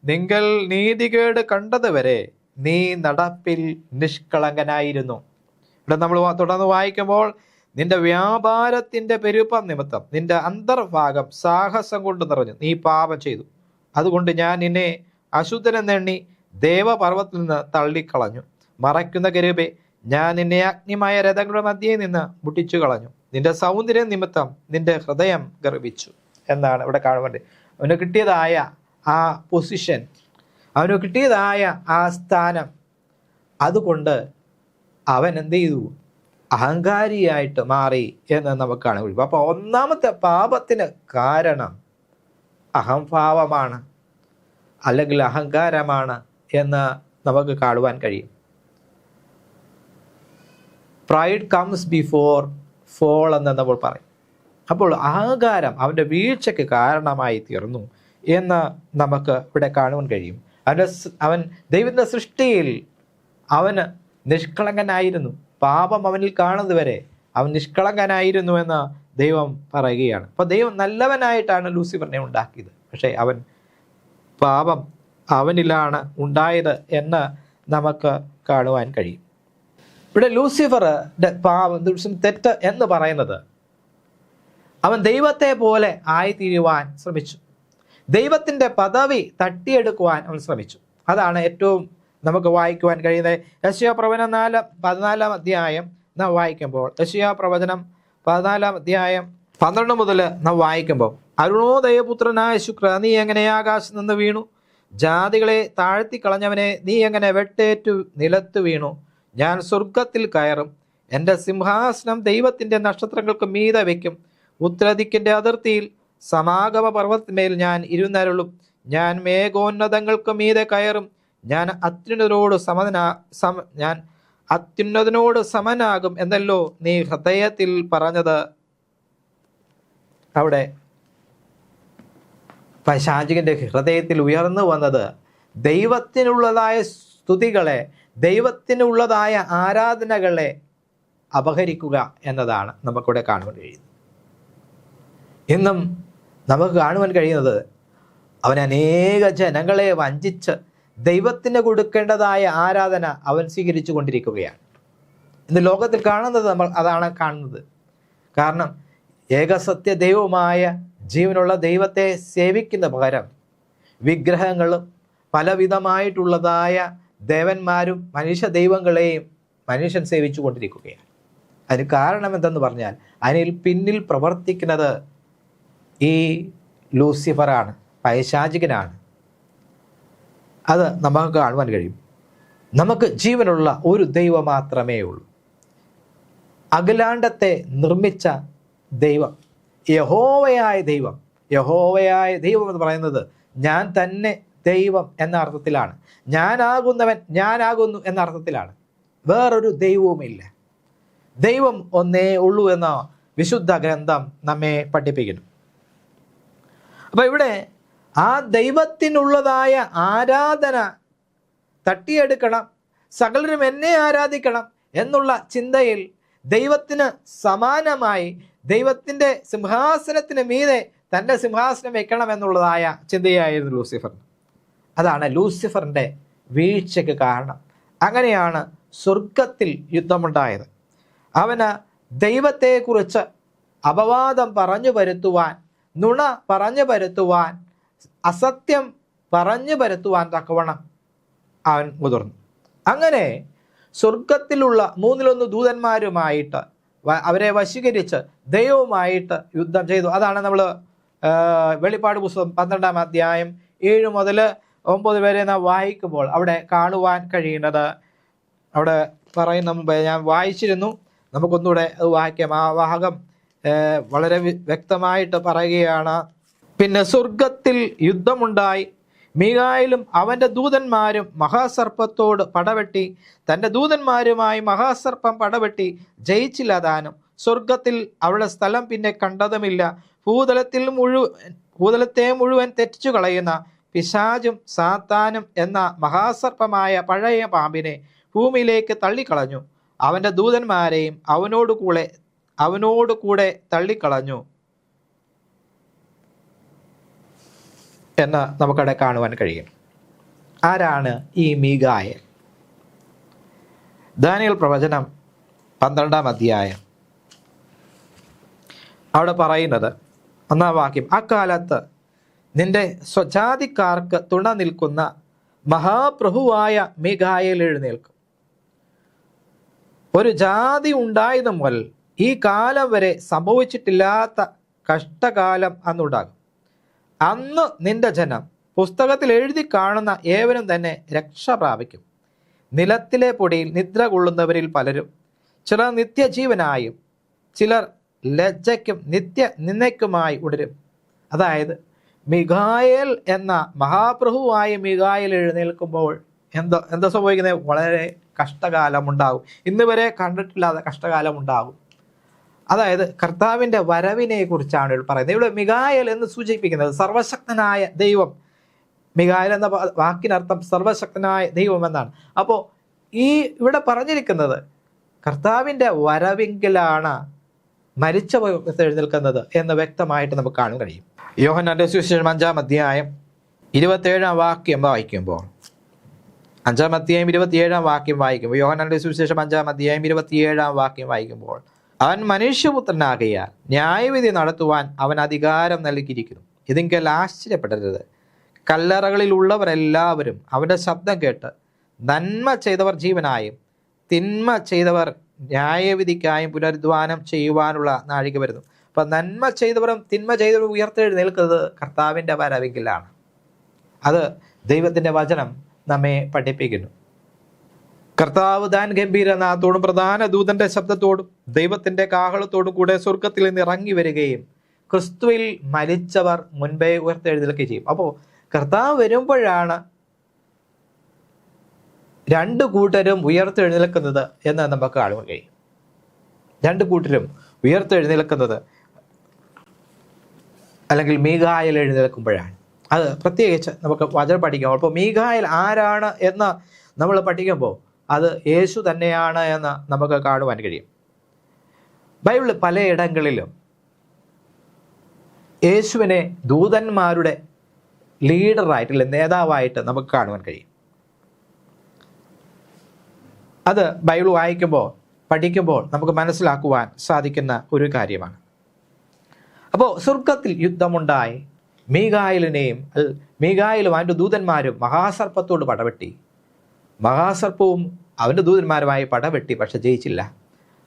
നിങ്ങൾ നീതികേട് കണ്ടതുവരെ നീ നടപ്പിൽ നിഷ്കളങ്കനായിരുന്നു. ഇവിടെ നമ്മൾ തുടർന്ന് വായിക്കുമ്പോൾ, നിന്റെ വ്യാപാരത്തിന്റെ പെരുപ്പം നിമിത്തം നിന്റെ അന്തർഭാഗം സാഹസം കൊണ്ട് നിറഞ്ഞു. നീ പാപം ചെയ്തു. അതുകൊണ്ട് ഞാൻ നിന്നെ അശുദ്ധനെന്നെണ്ണി ദേവപർവ്വത്തിൽ നിന്ന് തള്ളിക്കളഞ്ഞു. മറയ്ക്കുന്ന കെരൂബേ, ഞാൻ നിന്നെ അഗ്നിമായ രഥങ്ങളുടെ മധ്യേ നിന്ന് മുട്ടിച്ചു കളഞ്ഞു. നിന്റെ സൗന്ദര്യം നിമിത്തം നിന്റെ ഹൃദയം ഗർവിച്ചു എന്നാണ് ഇവിടെ കാണുന്നത്. അവന് കിട്ടിയതായ ആ പൊസിഷൻ, അവന് കിട്ടിയതായ ആ സ്ഥാനം, അതുകൊണ്ട് അവൻ എന്ത് ചെയ്തു? അഹങ്കാരിയായിട്ട് മാറി എന്ന് നമുക്ക് കാണാൻ കഴിയും. അപ്പൊ ഒന്നാമത്തെ പാപത്തിന് കാരണം അഹംഭാവമാണ്. അല്ലെങ്കിൽ അഹങ്കാരമാണ് എന്ന് നമുക്ക് കാണുവാൻ കഴിയും. പ്രൈഡ് കംസ് ബിഫോർ ഫോൾ എന്ന് നമ്മൾ പറയും. അപ്പോൾ അഹങ്കാരം അവൻ്റെ വീഴ്ചയ്ക്ക് കാരണമായി തീർന്നു എന്ന് നമുക്ക് ഇവിടെ കാണുവാൻ കഴിയും. അവൻ ദൈവത്തിൻ്റെ സൃഷ്ടിയിൽ അവന് നിഷ്കളങ്കനായിരുന്നു. പാപം അവനിൽ കാണുന്നതുവരെ അവൻ നിഷ്കളങ്കനായിരുന്നു എന്ന് ദൈവം പറയുകയാണ്. അപ്പോൾ ദൈവം നല്ലവനായിട്ടാണ് ലൂസിഫറിനെ ഉണ്ടാക്കിയത്. പക്ഷേ അവൻ പാപം അവനിലാണ് ഉണ്ടായത് എന്ന് നമുക്ക് കാണുവാൻ കഴിയും. ഇവിടെ ലൂസിഫറിന്റെ പാപം തെറ്റ് എന്ന് പറയുന്നത് അവൻ ദൈവത്തെ പോലെ ആയിത്തീരുവാൻ ശ്രമിച്ചു. ദൈവത്തിൻ്റെ പദവി തട്ടിയെടുക്കുവാൻ അവൻ ശ്രമിച്ചു. അതാണ് ഏറ്റവും നമുക്ക് വായിക്കുവാൻ കഴിയുന്നത്. യെശയ്യാ പ്രവചനം 14 അധ്യായം നാം വായിക്കുമ്പോൾ, യെശയ്യാ പ്രവചനം 14 അധ്യായം 12 മുതൽ നാം വായിക്കുമ്പോൾ, അരുണോദയപുത്രനായ ശുക്ര, നീ എങ്ങനെ ആകാശത്ത് നിന്ന് വീണു? ജാതികളെ താഴ്ത്തിക്കളഞ്ഞവനെ, നീ എങ്ങനെ വെട്ടേറ്റു നിലത്ത് വീണു? ഞാൻ സ്വർഗത്തിൽ കയറും, എൻ്റെ സിംഹാസനം ദൈവത്തിൻ്റെ നക്ഷത്രങ്ങൾക്ക് മീതെ വയ്ക്കും. ഉത്തരദിക്കിൻ്റെ അതിർത്തിയിൽ സമാഗമ പർവ്വതത്തിന്മേൽ ഞാൻ ഇരുന്നരുളും. ഞാൻ മേഘോന്നതങ്ങൾക്ക് മീതെ കയറും. ഞാൻ അത്യുന്നതനോട് സമനാകും എന്നല്ലോ നീ ഹൃദയത്തിൽ പറഞ്ഞത്. അവിടെ പൈശാചികന്റെ ഹൃദയത്തിൽ ഉയർന്നു വന്നത് ദൈവത്തിനുള്ളതായ സ്തുതികളെ, ദൈവത്തിനുള്ളതായ ആരാധനകളെ അപഹരിക്കുക എന്നതാണ് നമുക്കിവിടെ കാണുവാൻ കഴിയുന്നത്. ഇന്നും നമുക്ക് കാണുവാൻ കഴിയുന്നത് അവൻ അനേക ജനങ്ങളെ വഞ്ചിച്ച് ദൈവത്തിന് കൊടുക്കേണ്ടതായ ആരാധന അവൻ സ്വീകരിച്ചു കൊണ്ടിരിക്കുകയാണ്. ഇന്ന് ലോകത്തിൽ കാണുന്നത് നമ്മൾ അതാണ് കാണുന്നത്. കാരണം ഏകസത്യ ദൈവമായ ജീവനുള്ള ദൈവത്തെ സേവിക്കുന്ന പകരം വിഗ്രഹങ്ങളും പലവിധമായിട്ടുള്ളതായ ദേവന്മാരും മനുഷ്യ ദൈവങ്ങളെയും മനുഷ്യൻ സേവിച്ചു കൊണ്ടിരിക്കുകയാണ്. അതിന് കാരണം എന്തെന്ന് പറഞ്ഞാൽ അതിൽ പിന്നിൽ പ്രവർത്തിക്കുന്നത് ഈ ലൂസിഫറാണ്, പൈശാചികനാണ്. അത് നമുക്ക് കാണുവാൻ കഴിയും. നമുക്ക് ജീവനുള്ള ഒരു ദൈവം മാത്രമേ ഉള്ളൂ. അഖിലാണ്ടത്തെ നിർമ്മിച്ച ദൈവം, യഹോവയായ ദൈവം. യഹോവയായ ദൈവം എന്ന് പറയുന്നത് ഞാൻ തന്നെ ദൈവം എന്ന അർത്ഥത്തിലാണ്. ഞാനാകുന്നവൻ ഞാനാകുന്നു എന്ന അർത്ഥത്തിലാണ്. വേറൊരു ദൈവവുമില്ല. ദൈവം ഒന്നേ ഉള്ളൂ എന്ന വിശുദ്ധ ഗ്രന്ഥം നമ്മെ പഠിപ്പിക്കുന്നു. അപ്പൊ ഇവിടെ ആ ദൈവത്തിനുള്ളതായ ആരാധന തട്ടിയെടുക്കണം, സകലരും എന്നെ ആരാധിക്കണം എന്നുള്ള ചിന്തയിൽ ദൈവത്തിന് സമാനമായി ദൈവത്തിൻ്റെ സിംഹാസനത്തിന് മീതെ തൻ്റെ സിംഹാസനം വെക്കണം എന്നുള്ളതായ ചിന്തയായിരുന്നു ലൂസിഫറിന്. അതാണ് ലൂസിഫറിൻ്റെ വീഴ്ചയ്ക്ക് കാരണം. അങ്ങനെയാണ് സ്വർഗത്തിൽ യുദ്ധമുണ്ടായത്. അവന് ദൈവത്തെക്കുറിച്ച് അപവാദം പറഞ്ഞു വരുത്തുവാൻ, നുണ പറഞ്ഞു വരുത്തുവാൻ, അസത്യം പറഞ്ഞു വരുത്തുവാൻ തക്കവണ്ണം അവൻ മുതിർന്നു. അങ്ങനെ സ്വർഗത്തിലുള്ള 1/3 ദൂതന്മാരുമായിട്ട് അവരെ വശീകരിച്ച് ദൈവവുമായിട്ട് യുദ്ധം ചെയ്തു. അതാണ് നമ്മൾ വെളിപ്പാട് പുസ്തകം 12 അധ്യായം 7 മുതൽ 9 വരെ നാം വായിക്കുമ്പോൾ അവിടെ കാണുവാൻ കഴിയുന്നത്. അവിടെ പറയുന്ന മുമ്പ് ഞാൻ വായിച്ചിരുന്നു, നമുക്കൊന്നുകൂടെ അത് വായിക്കാം. ആ ഭാഗം വളരെ വ്യക്തമായിട്ട് പറയുകയാണ്. പിന്നെ സ്വർഗത്തിൽ യുദ്ധമുണ്ടായി. മീഖായേലും അവൻ്റെ ദൂതന്മാരും മഹാസർപ്പത്തോട് പടവെട്ടി. തൻ്റെ ദൂതന്മാരുമായി മഹാസർപ്പം പടവെട്ടി ജയിച്ചില്ല താനും. സ്വർഗത്തിൽ അവളുടെ സ്ഥലം പിന്നെ കണ്ടതുമില്ല. ഭൂതലത്തെ മുഴുവൻ തെറ്റിച്ചു കളയുന്ന പിശാചും സാത്താനും എന്ന മഹാസർപ്പമായ പഴയ പാമ്പിനെ ഭൂമിയിലേക്ക് തള്ളിക്കളഞ്ഞു. അവൻ്റെ ദൂതന്മാരെയും അവനോട് കൂടെ തള്ളിക്കളഞ്ഞു എന്ന് നമുക്കവിടെ കാണുവാൻ കഴിയും. ആരാണ് ഈ മീഖായേൽ? ദാനിയേൽ പ്രവചനം 12 അധ്യായം അവിടെ പറയുന്നത് 1-ാം വാക്യം, അക്കാലത്ത് നിന്റെ സ്വജാതിക്കാർക്ക് തുണ നിൽക്കുന്ന മഹാപ്രഭുവായ മീഖായേൽ എഴുന്നേൽക്കും. ഒരു ജാതി ഉണ്ടായത് മുതൽ ഈ കാലം വരെ സംഭവിച്ചിട്ടില്ലാത്ത കഷ്ടകാലം അന്നുണ്ടാകും. അന്ന് നിന്റെ ജനം പുസ്തകത്തിൽ എഴുതി കാണുന്ന ഏവനും തന്നെ രക്ഷ പ്രാപിക്കും. നിലത്തിലെ പൊടിയിൽ നിദ്ര കൊള്ളുന്നവരിൽ പലരും ചിലർ നിത്യജീവനായും ചിലർ ലജ്ജയ്ക്കും നിത്യനിന്ദയ്ക്കുമായി ഉണരും. അതായത് മിഖായേൽ എന്ന മഹാപ്രഭുവായ മിഖായേൽ എഴുന്നേൽക്കുമ്പോൾ എന്താ സംഭവിക്കുന്നത്? വളരെ കഷ്ടകാലമുണ്ടാകും. ഇന്ന് വരെ കണ്ടിട്ടില്ലാത്ത കഷ്ടകാലമുണ്ടാകും. അതായത് കർത്താവിൻ്റെ വരവിനെ കുറിച്ചാണ് ഇവിടെ പറയുന്നത്. ഇവിടെ മിഖായേൽ എന്ന് സൂചിപ്പിക്കുന്നത് സർവശക്തനായ ദൈവം. മിഖായേൽ എന്ന വാക്കിനർത്ഥം സർവശക്തനായ ദൈവം എന്നാണ്. അപ്പോൾ ഇവിടെ പറഞ്ഞിരിക്കുന്നത് കർത്താവിൻ്റെ വരവിങ്കിലാണ് മരിച്ചവർ എഴുന്നേൽക്കുന്നത് എന്ന് വ്യക്തമായിട്ട് നമുക്ക് കാണാൻ കഴിയും. യോഹന്നാന്റെ സുവിശേഷം 5-ാം അധ്യായം 27-ാം വാക്യം വായിക്കുമ്പോൾ, 5-ാം അധ്യായം 27-ാം വാക്യം വായിക്കുമ്പോൾ, യോഹന്നാന്റെ സുവിശേഷം 5-ാം അധ്യായം 27-ാം വാക്യം വായിക്കുമ്പോൾ, അവൻ മനുഷ്യപുത്രനാകയാൽ ന്യായവിധി നടത്തുവാൻ അവൻ അധികാരം നൽകിയിരിക്കുന്നു. ഇതിങ്കൽ ആശ്ചര്യപ്പെടരുത്. കല്ലറകളിലുള്ളവരെല്ലാവരും അവൻ്റെ ശബ്ദം കേട്ട് നന്മ ചെയ്തവർ ജീവനായും തിന്മ ചെയ്തവർ ന്യായവിധിക്കായും പുനരുദ്ധാനം ചെയ്യുവാനുള്ള നാഴിക വരുന്നു. അപ്പം നന്മ ചെയ്തവരും തിന്മ ചെയ്തവരും ഉയർത്തെഴുന്നേൽക്കുന്നത് കർത്താവിൻ്റെ വരവിങ്കിലാണ്. അത് ദൈവത്തിൻ്റെ വചനം നമ്മെ പഠിപ്പിക്കുന്നു. കർത്താവ് താൻ ഗംഭീരനാഥത്തോടും പ്രധാന ദൂതന്റെ ശബ്ദത്തോടും ദൈവത്തിന്റെ കാഹളത്തോടും കൂടെ സ്വർഗത്തിൽ നിന്ന് ഇറങ്ങി വരികയും ക്രിസ്തുവിൽ മരിച്ചവർ മുൻപേ ഉയർത്തെഴുന്നേൽക്കുകയും ചെയ്യും. അപ്പോൾ കർത്താവ് വരുമ്പോഴാണ് രണ്ടു കൂട്ടരും ഉയർത്തെഴുന്നേൽക്കുന്നത് എന്ന് നമുക്ക് കാണുക കഴിയും. രണ്ടു കൂട്ടരും ഉയർത്തെഴുന്നേൽക്കുന്നത് അല്ലെങ്കിൽ മീഖായേൽ എഴുന്നേൽക്കുമ്പോഴാണ്. അത് പ്രത്യേകിച്ച് നമുക്ക് വചനം പഠിക്കുമ്പോൾ, അപ്പോൾ മീഖായേൽ ആരാണ് എന്ന് നമ്മൾ പഠിക്കുമ്പോൾ അത് യേശു തന്നെയാണ് എന്ന് നമുക്ക് കാണുവാൻ കഴിയും. ബൈബിളിൽ പലയിടങ്ങളിലും യേശുവിനെ ദൂതന്മാരുടെ ലീഡറായിട്ട്, നേതാവായിട്ട് നമുക്ക് കാണുവാൻ കഴിയും. അത് ബൈബിൾ വായിക്കുമ്പോൾ പഠിക്കുമ്പോൾ നമുക്ക് മനസ്സിലാക്കുവാൻ സാധിക്കുന്ന ഒരു കാര്യമാണ്. അപ്പോൾ സ്വർഗത്തിൽ യുദ്ധമുണ്ടായി മീഖായേലും അവൻ്റെ ദൂതന്മാരും മഹാസർപ്പത്തോട് പടവെട്ടി. മഹാസർപ്പവും അവൻ്റെ ദൂതന്മാരുമായി പടവെട്ടി, പക്ഷെ ജയിച്ചില്ല.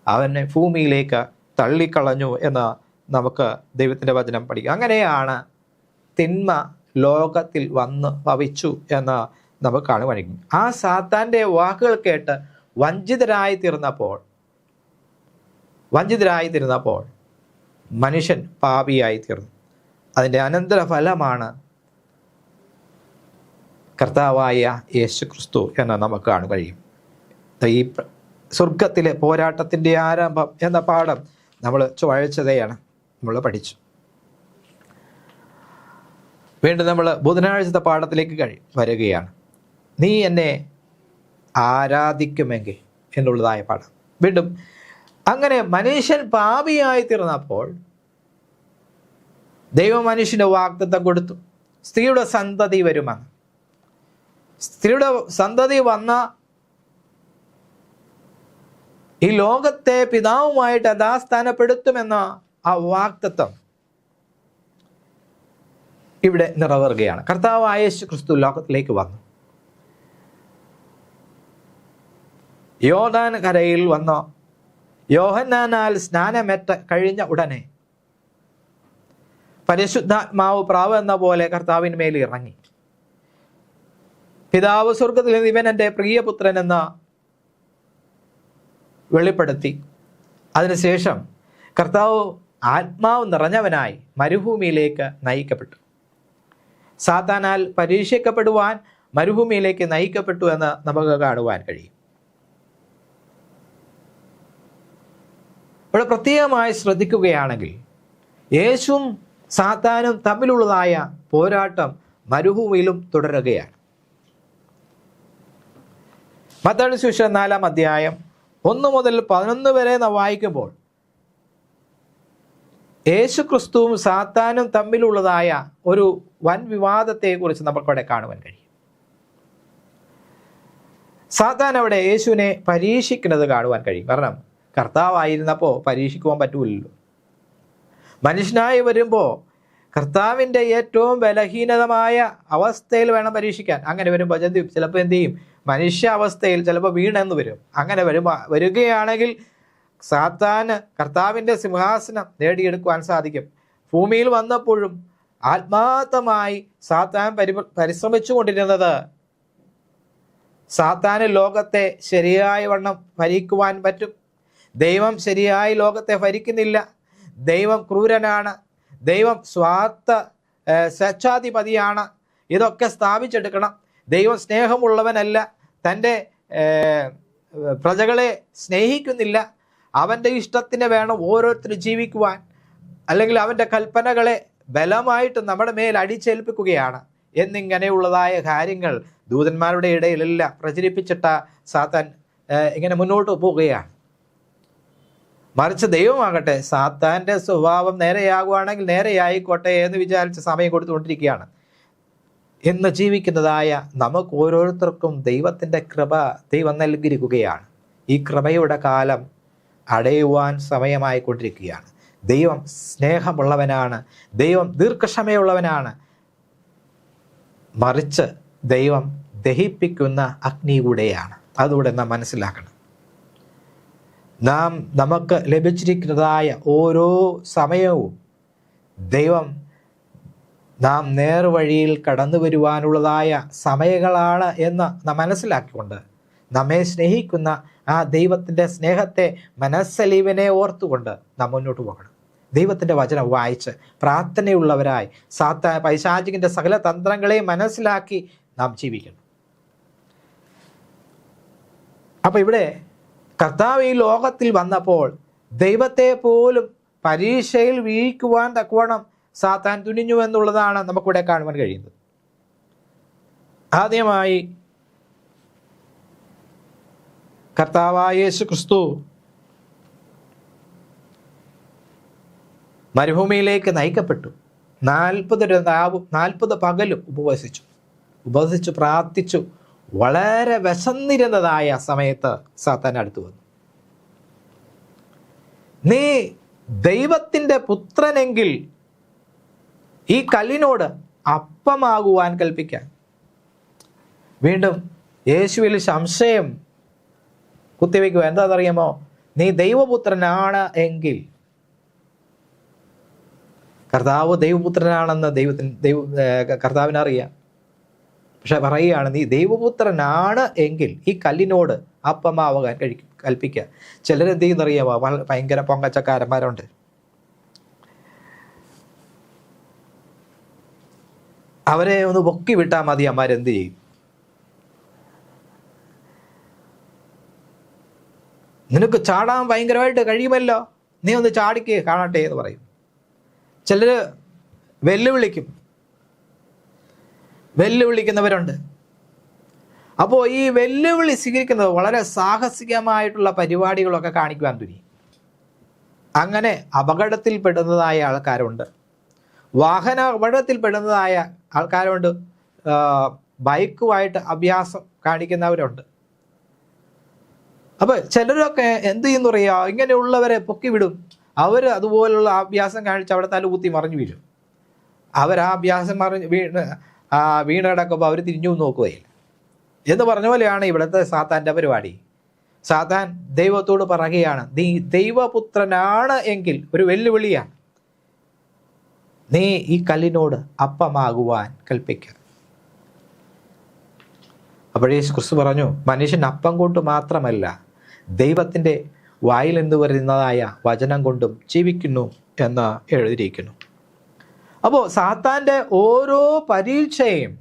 അവനെ ഭൂമിയിലേക്ക് തള്ളിക്കളഞ്ഞു എന്ന് നമുക്ക് ദൈവത്തിൻ്റെ വചനം പഠിക്കും. അങ്ങനെയാണ് തിന്മ ലോകത്തിൽ വന്ന് ഭവിച്ചു എന്ന് നമുക്ക് കാണുവാൻ കഴിയും. ആ സാത്താൻ്റെ വാക്കുകൾ കേട്ട് വഞ്ചിതരായി തീർന്നപ്പോൾ മനുഷ്യൻ പാപിയായി തീർന്നു. അതിൻ്റെ അനന്തരഫലമാണ് കർത്താവായ യേശു ക്രിസ്തു എന്ന് നമുക്ക് കാണാൻ കഴിയും. ഈ സ്വർഗത്തിലെ പോരാട്ടത്തിൻ്റെ ആരംഭം എന്ന പാഠം നമ്മൾ ചൊവ്വാഴ്ചതയാണ് നമ്മൾ പഠിച്ചു. വീണ്ടും നമ്മൾ ബുധനാഴ്ചത്തെ പാഠത്തിലേക്ക് വരികയാണ്. നീ എന്നെ ആരാധിക്കുമെങ്കിൽ എന്നുള്ളതായ പാഠം. വീണ്ടും അങ്ങനെ മനുഷ്യൻ പാപിയായി തീർന്നപ്പോൾ ദൈവം മനുഷ്യന് വാഗ്ദത്തം കൊടുത്തു, സ്ത്രീയുടെ സന്തതി വരുമെന്ന്. സ്ത്രീയുടെ സന്തതി വന്ന ഈ ലോകത്തെ പിതാവുമായിട്ട് യഥാസ്ഥാനപ്പെടുത്തുമെന്ന ആ വാഗ്ദത്തം ഇവിടെ നിറവേറുകയാണ്. കർത്താവായ യേശു ക്രിസ്തു ലോകത്തിലേക്ക് വന്നു. യോർദാൻ കരയിൽ വന്ന യോഹന്നാനാൽ സ്നാനമേറ്റ കഴിഞ്ഞ ഉടനെ പരിശുദ്ധാത്മാവ് പ്രാവ് എന്ന പോലെ കർത്താവിന്മേൽ ഇറങ്ങി. പിതാവ് സ്വർഗത്തിൽ നിന്ന് ഇവൻ എൻ്റെ പ്രിയപുത്രൻ എന്ന് വെളിപ്പെടുത്തി. അതിനുശേഷം കർത്താവ് ആത്മാവ് നിറഞ്ഞവനായി മരുഭൂമിയിലേക്ക് നയിക്കപ്പെട്ടു. സാത്താനാൽ പരീക്ഷിക്കപ്പെടുവാൻ മരുഭൂമിയിലേക്ക് നയിക്കപ്പെട്ടു എന്ന് നമുക്ക് കാണുവാൻ കഴിയും. ഇവിടെ പ്രത്യേകമായി ശ്രദ്ധിക്കുകയാണെങ്കിൽ യേശുവും സാത്താനും തമ്മിലുള്ളതായ പോരാട്ടം മരുഭൂമിയിലും തുടരുകയാണ്. മത്തായിയുടെ സുവിശേഷം 4-ാം അധ്യായം 1 മുതൽ 11 വരെ വായിക്കുമ്പോൾ യേശു ക്രിസ്തുവും സാത്താനും തമ്മിലുള്ളതായ ഒരു വൻ വിവാദത്തെക്കുറിച്ച് നമുക്കവിടെ കാണുവാൻ കഴിയും. സാത്താൻ അവിടെ യേശുവിനെ പരീക്ഷിക്കുന്നത് കാണുവാൻ കഴിയും. കാരണം കർത്താവായിരുന്നപ്പോൾ പരീക്ഷിക്കുവാൻ പറ്റൂലല്ലോ. മനുഷ്യനായി വരുമ്പോൾ കർത്താവിൻ്റെ ഏറ്റവും ബലഹീനതമായ അവസ്ഥയിൽ വേണം പരീക്ഷിക്കാൻ. അങ്ങനെ വരുമ്പോൾ ചിലപ്പോൾ എന്ത് ചെയ്യും, മനുഷ്യ അവസ്ഥയിൽ ചിലപ്പോൾ വീണെന്ന് വരും. അങ്ങനെ വരികയാണെങ്കിൽ സാത്താന് കർത്താവിൻ്റെ സിംഹാസനം നേടിയെടുക്കുവാൻ സാധിക്കും. ഭൂമിയിൽ വന്നപ്പോഴും ആത്മാർത്ഥമായി സാത്താൻ പരിശ്രമിച്ചു കൊണ്ടിരുന്നത് സാത്താന് ലോകത്തെ ശരിയായ വണ്ണം ഭരിക്കുവാൻ പറ്റും. ദൈവം ശരിയായി ലോകത്തെ ഭരിക്കുന്നില്ല. ദൈവം ക്രൂരനാണ്. ദൈവം സ്വാർത്ഥ സ്വേച്ഛാധിപതിയാണ്, ഇതൊക്കെ സ്ഥാപിച്ചെടുക്കണം, ദൈവം സ്നേഹമുള്ളവനല്ല, തൻ്റെ പ്രജകളെ സ്നേഹിക്കുന്നില്ല, അവൻ്റെ ഇഷ്ടത്തിന് വേണം ഓരോരുത്തരും ജീവിക്കുവാൻ, അല്ലെങ്കിൽ അവൻ്റെ കൽപ്പനകളെ ബലമായിട്ട് നമ്മുടെ മേൽ അടിച്ചേൽപ്പിക്കുകയാണ് എന്നിങ്ങനെയുള്ളതായ കാര്യങ്ങൾ ദൂതന്മാരുടെ ഇടയിലെല്ലാം പ്രചരിപ്പിച്ചിട്ട സാത്താൻ ഇങ്ങനെ മുന്നോട്ട് പോവുകയാണ്. മറിച്ച് ദൈവമാകട്ടെ സാത്താൻ്റെ സ്വഭാവം നേരെയാകുവാണെങ്കിൽ നേരെയായിക്കോട്ടെ എന്ന് വിചാരിച്ച് സമയം കൊടുത്തുകൊണ്ടിരിക്കുകയാണ്. ഇന്ന് ജീവിക്കുന്നതായ നമുക്ക് ഓരോരുത്തർക്കും ദൈവത്തിൻ്റെ കൃപ ദൈവം നൽകിയിരിക്കുകയാണ്. ഈ കൃപയുടെ കാലം അടയുവാൻ സമയമായിക്കൊണ്ടിരിക്കുകയാണ്. ദൈവം സ്നേഹമുള്ളവനാണ്, ദൈവം ദീർഘക്ഷമയുള്ളവനാണ്. മറിച്ച് ദൈവം ദഹിപ്പിക്കുന്ന അഗ്നി കൂടെയാണ്. അതുകൂടെ നാം മനസ്സിലാക്കണം. നമുക്ക് ലഭിച്ചിരിക്കുന്നതായ ഓരോ സമയവും ദൈവം നാം നേർവഴിയിൽ കടന്നു വരുവാനുള്ളതായ സമയങ്ങളാണ് എന്ന് നാം മനസ്സിലാക്കിക്കൊണ്ട് നമ്മെ സ്നേഹിക്കുന്ന ആ ദൈവത്തിൻ്റെ സ്നേഹത്തെ, മനസ്സലിവിനെ ഓർത്തുകൊണ്ട് നാം മുന്നോട്ട് പോകണം. ദൈവത്തിൻ്റെ വചനം വായിച്ച് പ്രാർത്ഥനയുള്ളവരായി പൈശാചികൻ്റെ സകല തന്ത്രങ്ങളെയും മനസ്സിലാക്കി നാം ജീവിക്കണം. അപ്പോൾ ഇവിടെ കർത്താവ് ഈ ലോകത്തിൽ വന്നപ്പോൾ ദൈവത്തെ പോലും പരീക്ഷയിൽ വീഴ്ക്കുവാൻ തക്കവണ്ണം സാത്താൻ തുനിഞ്ഞു എന്നുള്ളതാണ് നമുക്കിവിടെ കാണുവാൻ കഴിയുന്നത്. ആദ്യമായി കർത്താവായ യേശു ക്രിസ്തു മരുഭൂമിയിലേക്ക് നയിക്കപ്പെട്ടു. 40 രാവും 40 പകലും ഉപവസിച്ചു പ്രാർത്ഥിച്ചു. വളരെ വിശന്നിരുന്നതായ സമയത്ത് സാത്താൻ അടുത്തു വന്നു. നീ ദൈവത്തിൻ്റെ പുത്രനെങ്കിൽ ഈ കല്ലിനോട് അപ്പമാകുവാൻ കൽപ്പിക്കാൻ. വീണ്ടും യേശുവിൽ സംശയം കുത്തിവെക്കുക. എന്താണെന്നറിയാമോ? നീ ദൈവപുത്രനാണ് എങ്കിൽ. കർത്താവ് ദൈവപുത്രനാണെന്ന് കർത്താവിനറിയാം. പക്ഷെ പറയുകയാണ്, നീ ദൈവപുത്രനാണ് എങ്കിൽ ഈ കല്ലിനോട് അപ്പമാവാൻ കൽപ്പിക്കുക. ചിലരെന്ത് ചെയ്യുന്നറിയാമോ? ഭയങ്കര പൊങ്കച്ചക്കാരന്മാരുണ്ട്. അവരെ ഒന്ന് പൊക്കി വിട്ടാൽ മതി, അമ്മാരെന്ത് ചെയ്യും? നിനക്ക് ചാടാൻ ഭയങ്കരമായിട്ട് കഴിയുമല്ലോ, നീ ഒന്ന് ചാടിക്ക് കാണട്ടെ എന്ന് പറയും. ചിലർ വെല്ലുവിളിക്കുന്നവരുണ്ട്. അപ്പോൾ ഈ വെല്ലുവിളി സ്വീകരിക്കുന്നത് വളരെ സാഹസികമായിട്ടുള്ള പരിപാടികളൊക്കെ കാണിക്കുവാൻ തുനിയും. അങ്ങനെ അപകടത്തിൽപ്പെടുന്നതായ ആൾക്കാരുണ്ട്, വാഹന അപകടത്തിൽപ്പെടുന്നതായ ആൾക്കാരുണ്ട്, ബൈക്കുമായിട്ട് അഭ്യാസം കാണിക്കുന്നവരുണ്ട്. അപ്പോൾ ചിലരൊക്കെ എന്ത് ചെയ്യുന്നു പറയാ, ഇങ്ങനെയുള്ളവരെ പൊക്കി വിടും. അവർ അതുപോലുള്ള അഭ്യാസം കാണിച്ച് അവിടെ തലകുത്തി മറിഞ്ഞു വീഴും. അവർ ആ അഭ്യാസം വീണ് കിടക്കുമ്പോൾ അവർ തിരിഞ്ഞു നോക്കുകയില്ല എന്ന് പറഞ്ഞ പോലെയാണ് ഇവിടുത്തെ സാത്താൻ്റെ പരിപാടി. സാത്താൻ ദൈവത്തോട് പറയുകയാണ്, നീ ദൈവപുത്രനാണ് എങ്കിൽ, ഒരു വെല്ലുവിളിയാണ്, നീ ഈ കല്ലിനോട് അപ്പമാകുവാൻ കൽപ്പിക്കുക. അപ്പോൾ യേശു ക്രിസ്തു പറഞ്ഞു, മനുഷ്യൻ അപ്പം കൊണ്ട് മാത്രമല്ല ദൈവത്തിൻ്റെ വായിൽ നിന്ന് വരുന്നതായ വചനം കൊണ്ടും ജീവിക്കുന്നു എന്ന് എഴുതിയിരിക്കുന്നു. അപ്പോൾ സാത്താൻ്റെ ഓരോ പരീക്ഷയും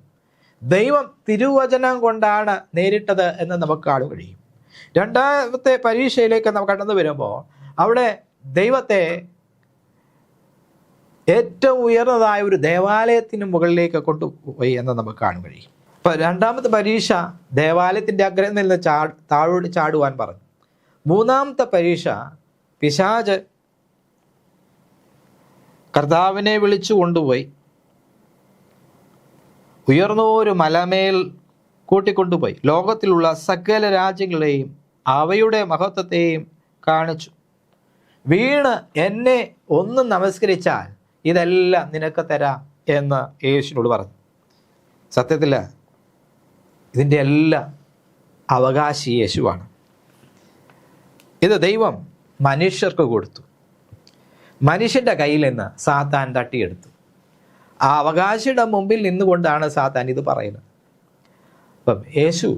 ദൈവം തിരുവചനം കൊണ്ടാണ് നേരിട്ടത് എന്ന് നമുക്ക് കാണാൻ കഴിയും. രണ്ടാമത്തെ പരീക്ഷയിലേക്ക് നാം കടന്നു വരുമ്പോൾ അവിടെ ദൈവത്തെ ഏറ്റവും ഉയർന്നതായ ഒരു ദേവാലയത്തിന് മുകളിലേക്ക് കൊണ്ടുപോയി എന്ന് നമുക്ക് കാണാൻ കഴിയും. അപ്പോൾ രണ്ടാമത്തെ പരീക്ഷ ദേവാലയത്തിൻ്റെ അഗ്രഹത്തിൽ നിന്ന് താഴോട്ട് ചാടുവാൻ പറഞ്ഞു. മൂന്നാമത്തെ പരീക്ഷ പിശാച് കർത്താവിനെ വിളിച്ചു കൊണ്ടുപോയി ഉയർന്നൊരു മലമേൽ കൂട്ടിക്കൊണ്ടുപോയി ലോകത്തിലുള്ള സകല രാജ്യങ്ങളെയും അവയുടെ മഹത്വത്തെയും കാണിച്ചു. വീണ് എന്നെ ഒന്ന് നമസ്കരിച്ചാൽ ഇതെല്ലാം നിനക്ക് തരാം എന്ന് യേശുവിനോട് പറഞ്ഞു. സത്യത്തിൽ ഇതിൻ്റെ എല്ലാം അവകാശി യേശുവാണ്. ഇത് ദൈവം മനുഷ്യർക്ക് കൊടുത്തു. മനുഷ്യൻ്റെ കയ്യിൽ നിന്ന് സാത്താൻ തട്ടിയെടുത്തു. ആ അവകാശിയുടെ മുമ്പിൽ നിന്നുകൊണ്ടാണ് സാത്താൻ ഇത് പറയുന്നത്. അപ്പം യേശു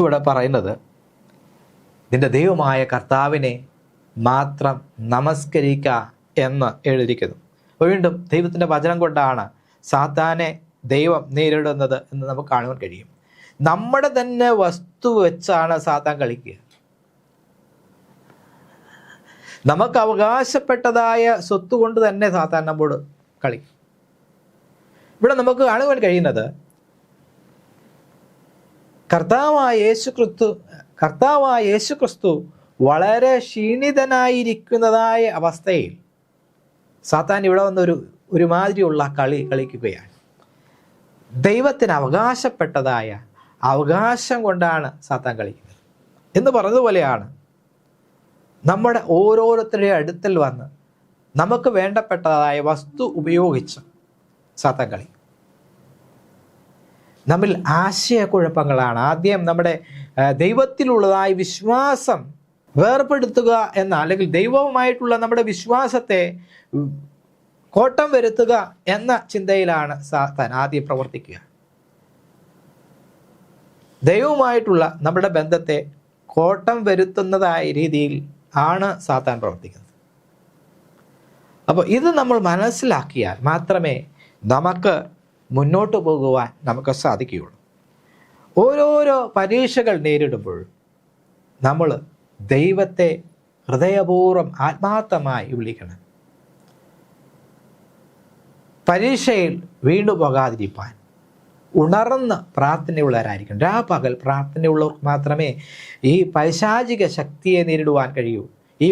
ഇവിടെ പറയുന്നത്, നിന്റെ ദൈവമായ കർത്താവിനെ മാത്രം നമസ്കരിക്കുക എന്ന് എഴുതിയിരിക്കുന്നു. വീണ്ടും ദൈവത്തിൻ്റെ വചനം കൊണ്ടാണ് സാത്താനെ ദൈവം നേരിടുന്നത് എന്ന് നമുക്ക് കാണുവാൻ കഴിയും. നമ്മുടെ തന്നെ വസ്തു വെച്ചാണ് സാത്താൻ കളിക്കുക. നമുക്ക് അവകാശപ്പെട്ടതായ സ്വത്ത് കൊണ്ട് തന്നെ സാത്താൻ നമ്മോട് കളിക്കും. ഇവിടെ നമുക്ക് കാണുവാൻ കഴിയുന്നത് കർത്താവായ യേശു ക്രിസ്തു വളരെ ക്ഷീണിതനായിരിക്കുന്നതായ അവസ്ഥയിൽ സാത്താൻ ഇവിടെ വന്ന് ഒരുമാതിരിയുള്ള കളി കളിക്കുകയാണ്. ദൈവത്തിന് അവകാശപ്പെട്ടതായ അവകാശം കൊണ്ടാണ് സാത്താൻ കളിക്കുന്നത് എന്ന് പറഞ്ഞതുപോലെയാണ് നമ്മുടെ ഓരോരുത്തരുടെയും അടുത്തിൽ വന്ന് നമുക്ക് വേണ്ടപ്പെട്ടതായ വസ്തു ഉപയോഗിച്ച് സാത്താൻ കളി. നമ്മിൽ ആശയക്കുഴപ്പങ്ങളാണ്. ആദ്യം നമ്മുടെ ദൈവത്തിലുള്ളതായ വിശ്വാസം വേർപെടുത്തുക എന്ന, അല്ലെങ്കിൽ ദൈവവുമായിട്ടുള്ള നമ്മുടെ വിശ്വാസത്തെ കോട്ടം വരുത്തുക എന്ന ചിന്തയിലാണ് സാത്താൻ ആദ്യം പ്രവർത്തിക്കുക. ദൈവവുമായിട്ടുള്ള നമ്മുടെ ബന്ധത്തെ കോട്ടം വരുത്തുന്നതായ രീതിയിൽ ആണ് സാത്താൻ പ്രവർത്തിക്കുന്നത്. അപ്പോൾ ഇത് നമ്മൾ മനസ്സിലാക്കിയാൽ മാത്രമേ നമുക്ക് മുന്നോട്ട് പോകുവാൻ നമുക്ക് സാധിക്കുകയുള്ളൂ. ഓരോരോ പരീക്ഷകൾ നേരിടുമ്പോഴും നമ്മൾ ദൈവത്തെ ഹൃദയപൂർവ്വം ആത്മാർത്ഥമായി വിളിക്കണം. പരീക്ഷയിൽ വീണ്ടു പോകാതിരിക്കാൻ ഉണർന്ന് പ്രാർത്ഥനയുള്ളവരായിരിക്കണം. രാപകൽ പ്രാർത്ഥനയുള്ളവർക്ക് മാത്രമേ ഈ പൈശാചിക ശക്തിയെ നേരിടുവാൻ കഴിയൂ. ഈ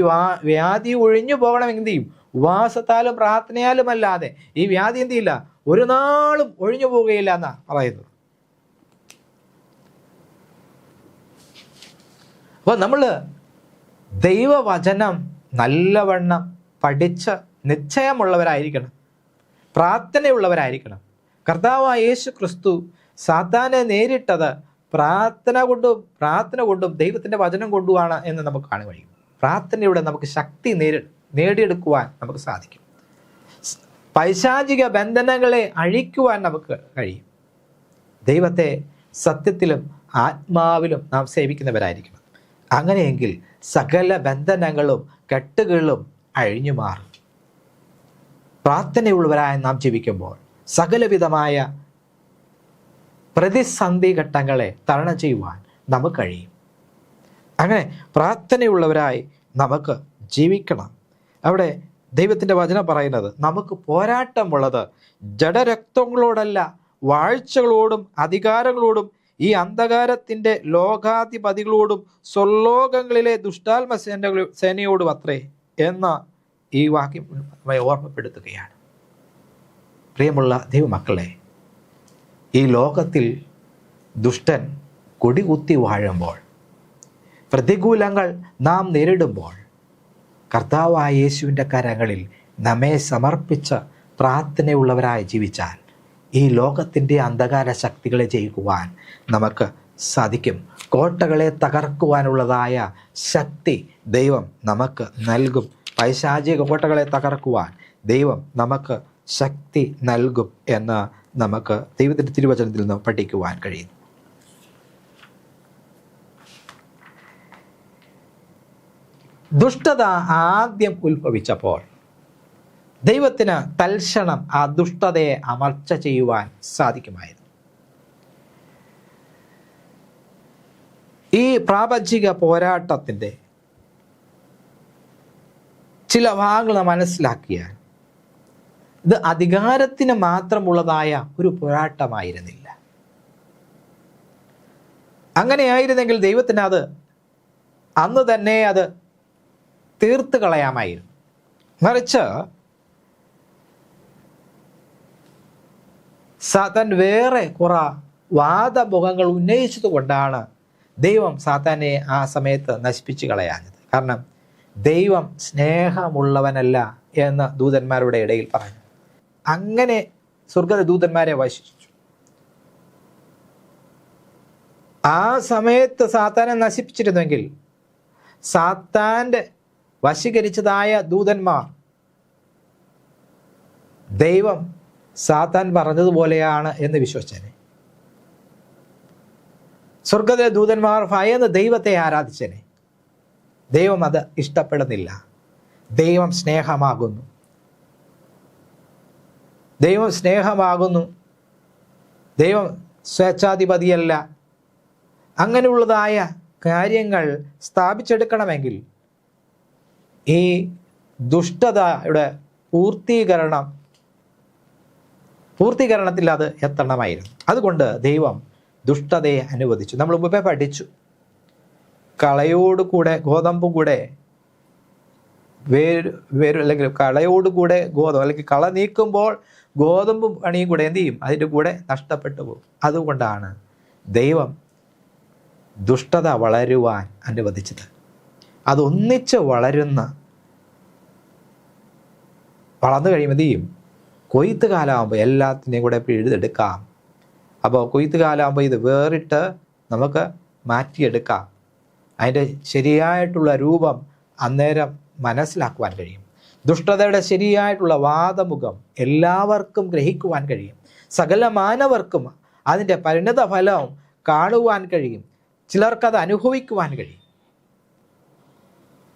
വ്യാധി ഒഴിഞ്ഞു പോകണമെങ്കിൽ എന്ത് ചെയ്യും? ഉപവാസത്താലും പ്രാർത്ഥനയാലും അല്ലാതെ ഈ വ്യാധി എന്ത് ചെയ്യില്ല, ഒരു നാളും ഒഴിഞ്ഞു പോവുകയില്ല എന്നാ പറയുന്നത്. അപ്പോൾ നമ്മൾ ദൈവവചനം നല്ലവണ്ണം പഠിച്ച് നിശ്ചയമുള്ളവരായിരിക്കണം, പ്രാർത്ഥനയുള്ളവരായിരിക്കണം. കർത്താവായ യേശു ക്രിസ്തു സാത്താനെ നേരിട്ടത് പ്രാർത്ഥന കൊണ്ടും ദൈവത്തിൻ്റെ വചനം കൊണ്ടുമാണ് എന്ന് നമുക്ക് കാണാൻ കഴിയും. പ്രാർത്ഥനയുടെ നമുക്ക് ശക്തി നേടിയെടുക്കുവാൻ നമുക്ക് സാധിക്കും. പൈശാചിക ബന്ധനങ്ങളെ അഴിക്കുവാൻ നമുക്ക് കഴിയും. ദൈവത്തെ സത്യത്തിലും ആത്മാവിലും നാം സേവിക്കുന്നവരായിരിക്കണം. അങ്ങനെയെങ്കിൽ സകല ബന്ധനങ്ങളും കെട്ടുകളും അഴിഞ്ഞു മാറും. പ്രാർത്ഥനയുള്ളവരായി നാം ജീവിക്കുമ്പോൾ സകലവിധമായ പ്രതിസന്ധി ഘട്ടങ്ങളെ തരണം ചെയ്യുവാൻ നമുക്ക് കഴിയും. അങ്ങനെ പ്രാർത്ഥനയുള്ളവരായി നമുക്ക് ജീവിക്കണം. അവിടെ ദൈവത്തിൻ്റെ വചനം പറയുന്നത് നമുക്ക് പോരാട്ടമുള്ളത് ജഡരക്തങ്ങളോടല്ല, വാഴ്ചകളോടും അധികാരങ്ങളോടും ഈ അന്ധകാരത്തിൻ്റെ ലോകാധിപതികളോടും സ്വർലോകങ്ങളിലെ ദുഷ്ടാത്മ സേനയോടും അത്രേ എന്ന ഈ വാക്യം ഓർമ്മപ്പെടുത്തുകയാണ്. പ്രിയമുള്ള ദൈവമക്കളെ, ഈ ലോകത്തിൽ ദുഷ്ടൻ കൊടികുത്തി വാഴുമ്പോൾ, പ്രതികൂലങ്ങൾ നാം നേരിടുമ്പോൾ, കർത്താവായ യേശുവിൻ്റെ കരങ്ങളിൽ നമ്മെ സമർപ്പിച്ച പ്രാർത്ഥനയുള്ളവരായി ജീവിച്ചാൽ ഈ ലോകത്തിൻ്റെ അന്ധകാര ശക്തികളെ ജയിക്കുവാൻ നമുക്ക് സാധിക്കും. കോട്ടകളെ തകർക്കുവാനുള്ളതായ ശക്തി ദൈവം നമുക്ക് നൽകും. പൈശാചിക കോട്ടകളെ തകർക്കുവാൻ ദൈവം നമുക്ക് ശക്തി നൽകും എന്ന് നമുക്ക് ദൈവത്തിൻ്റെ തിരുവചനത്തിൽ നിന്ന് പഠിക്കുവാൻ കഴിയും. ദുഷ്ടത ആദ്യം ഉത്ഭവിച്ചപ്പോൾ ദൈവത്തിന് തൽക്ഷണം ആ ദുഷ്ടതയെ അമർച്ച ചെയ്യുവാൻ സാധിക്കുമായിരുന്നു. ഈ പ്രാപഞ്ചിക പോരാട്ടത്തിൻ്റെ ചില ഭാഗങ്ങൾ മനസ്സിലാക്കിയാൽ ഇത് അധികാരത്തിന് മാത്രമുള്ളതായ ഒരു പോരാട്ടമായിരുന്നില്ല. അങ്ങനെയായിരുന്നെങ്കിൽ ദൈവത്തിന് അത് അന്ന് തന്നെ അത് തീർത്ത് കളയാമായിരുന്നു. മറിച്ച് സാത്താൻ വേറെ കുറെ വാദമുഖങ്ങൾ ഉന്നയിച്ചത് കൊണ്ടാണ് ദൈവം സാത്താനെ ആ സമയത്ത് നശിപ്പിച്ചു കളയാഞ്ഞത്. കാരണം ദൈവം സ്നേഹമുള്ളവനല്ല എന്ന് ദൂതന്മാരുടെ ഇടയിൽ പറഞ്ഞു. അങ്ങനെ സ്വർഗ്ഗ ദൂതന്മാരെ വശിച്ചു. ആ സമയത്ത് സാത്താനെ നശിപ്പിച്ചിരുന്നെങ്കിൽ സാത്താൻ്റെ വശീകരിച്ചതായ ദൂതന്മാർ ദൈവം സാത്താൻ പറഞ്ഞതുപോലെയാണ് എന്ന് വിശ്വസിച്ചേനെ. സ്വർഗ്ഗത്തിലെ ദൂതന്മാർ ഭയന്ന് ദൈവത്തെ ആരാധിച്ചേനെ. ദൈവം അത് ഇഷ്ടപ്പെടുന്നില്ല. ദൈവം സ്നേഹമാകുന്നു. ദൈവം സ്നേഹമാകുന്നു, ദൈവം സ്വേച്ഛാധിപതിയല്ല. അങ്ങനെയുള്ളതായ കാര്യങ്ങൾ സ്ഥാപിച്ചെടുക്കണമെങ്കിൽ ഈ ദുഷ്ടതയുടെ പൂർത്തീകരണത്തിൽ അത് എത്തണമായിരുന്നു. അതുകൊണ്ട് ദൈവം ദുഷ്ടതയെ അനുവദിച്ചു. നമ്മൾ മുമ്പേ പഠിച്ചു, കളയോടുകൂടെ ഗോതമ്പും കൂടെ അല്ലെങ്കിൽ കളയോടുകൂടെ ഗോതമ്പ്, അല്ലെങ്കിൽ കള നീക്കുമ്പോൾ ഗോതമ്പും പണിയും കൂടെ എന്ത് ചെയ്യും? അതിൻ്റെ കൂടെ നഷ്ടപ്പെട്ടു പോകും. അതുകൊണ്ടാണ് ദൈവം ദുഷ്ടത വളരുവാൻ അനുവദിച്ചത്. അതൊന്നിച്ച് വളർന്നു കഴിയുമ്പോൾ എന്ത് ചെയ്യും? കൊയ്ത്ത് കാലമാകുമ്പോൾ എല്ലാത്തിനെയും കൂടെ പിഴുതെടുക്കാം. അപ്പോൾ കൊയ്ത്ത് കാലമാകുമ്പോൾ ഇത് വേറിട്ട് നമുക്ക് മാറ്റിയെടുക്കാം. അതിൻ്റെ ശരിയായിട്ടുള്ള രൂപം അന്നേരം മനസ്സിലാക്കുവാൻ കഴിയും. ദുഷ്ടതയുടെ ശരിയായിട്ടുള്ള വാദമുഖം എല്ലാവർക്കും ഗ്രഹിക്കുവാൻ കഴിയും. സകല മാനവർക്കും അതിൻ്റെ പരിണത ഫലം കാണുവാൻ കഴിയും. ചിലർക്കത് അനുഭവിക്കുവാൻ കഴിയും.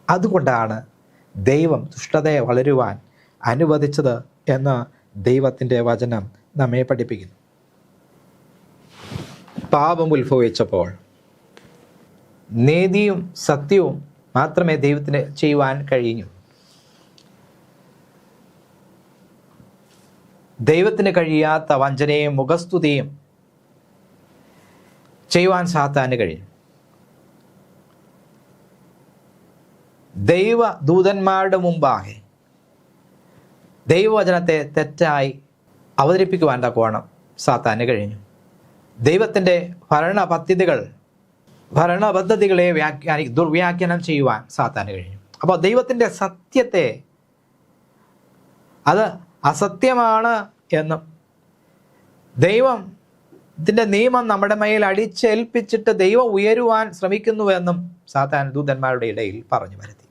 അതുകൊണ്ടാണ് ദൈവം ദുഷ്ടതയെ വളരുവാൻ അനുവദിച്ചത് എന്ന് ദൈവത്തിൻ്റെ വചനം നമ്മെ പഠിപ്പിക്കുന്നു. പാപം ഉത്ഭവിച്ചപ്പോൾ നീതിയും സത്യവും മാത്രമേ ദൈവത്തിന് ചെയ്യുവാൻ കഴിഞ്ഞു. ദൈവത്തിന് കഴിയാത്ത വഞ്ചനയും മുഖസ്തുതിയും ചെയ്യുവാൻ സാത്താന് കഴിയും. ദൈവദൂതന്മാരുടെ മുമ്പാകെ ദൈവവചനത്തെ തെറ്റായി അവതരിപ്പിക്കുവാൻ തക്കവണ്ണം സാത്താന് കഴിഞ്ഞു. ദൈവത്തിൻ്റെ ഭരണപദ്ധതികളെ ദുർവ്യാഖ്യാനം ചെയ്യുവാൻ സാത്താന് കഴിഞ്ഞു. അപ്പോൾ ദൈവത്തിൻ്റെ സത്യത്തെ അത് അസത്യമാണ് എന്നും ദൈവത്തിൻ്റെ നിയമം നമ്മുടെ മേൽ അടിച്ചേൽപ്പിച്ചിട്ട് ദൈവം ഉയരുവാൻ ശ്രമിക്കുന്നുവെന്നും സാത്താൻ ദൂതന്മാരുടെ ഇടയിൽ പറഞ്ഞു വരുത്തി.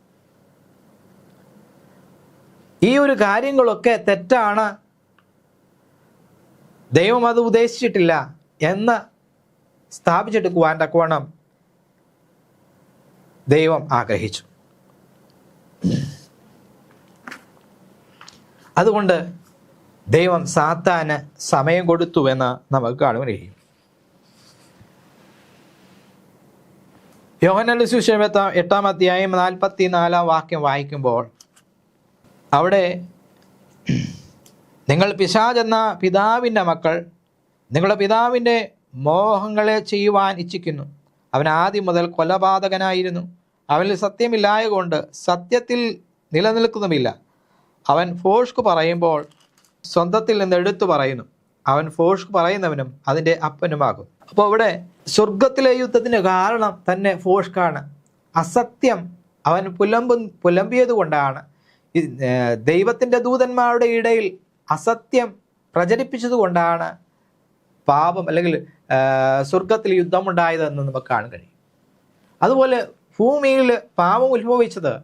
ഈ ഒരു കാര്യങ്ങളൊക്കെ തെറ്റാണ്, ദൈവം അത് ഉദ്ദേശിച്ചിട്ടില്ല എന്ന് സ്ഥാപിച്ചെടുക്കുവാൻ തക്കവണ്ണം ദൈവം ആഗ്രഹിച്ചു. അതുകൊണ്ട് ദൈവം സാത്താന് സമയം കൊടുത്തു എന്ന് നമുക്ക് കാണുവാൻ കഴിയും. യോഹന്നാന്റെ സുവിശേഷം 8-ാം അധ്യായം 44-ാം വാക്യം വായിക്കുമ്പോൾ അവിടെ നിങ്ങൾ പിശാചെന്ന പിതാവിൻ്റെ മക്കൾ, നിങ്ങളുടെ പിതാവിൻ്റെ മോഹങ്ങളെ ചെയ്യുവാൻ ഇച്ഛിക്കുന്നു. അവൻ ആദ്യം മുതൽ കൊലപാതകനായിരുന്നു. അവനിൽ സത്യമില്ലായകൊണ്ട് സത്യത്തിൽ നിലനിൽക്കുന്നുമില്ല. അവൻ ഫോഷ്ക് പറയുമ്പോൾ സ്വന്തത്തിൽ നിന്ന് എടുത്തു പറയുന്നു. അവൻ ഫോഷ്ക് പറയുന്നവനും അതിൻ്റെ അപ്പനുമാകും. അപ്പോൾ ഇവിടെ സ്വർഗത്തിലെ യുദ്ധത്തിന് കാരണം തന്നെ ഫോഷ്കാണ്. അസത്യം അവൻ പുലമ്പിയത് കൊണ്ടാണ്, ദൈവത്തിൻ്റെ ദൂതന്മാരുടെ ഇടയിൽ അസത്യം പ്രചരിപ്പിച്ചത് കൊണ്ടാണ് പാപം അല്ലെങ്കിൽ സ്വർഗത്തിൽ യുദ്ധമുണ്ടായതെന്ന് നമുക്ക് കാണാൻ കഴിയും. അതുപോലെ ഭൂമിയിൽ പാപം ഉത്ഭവിച്ചത്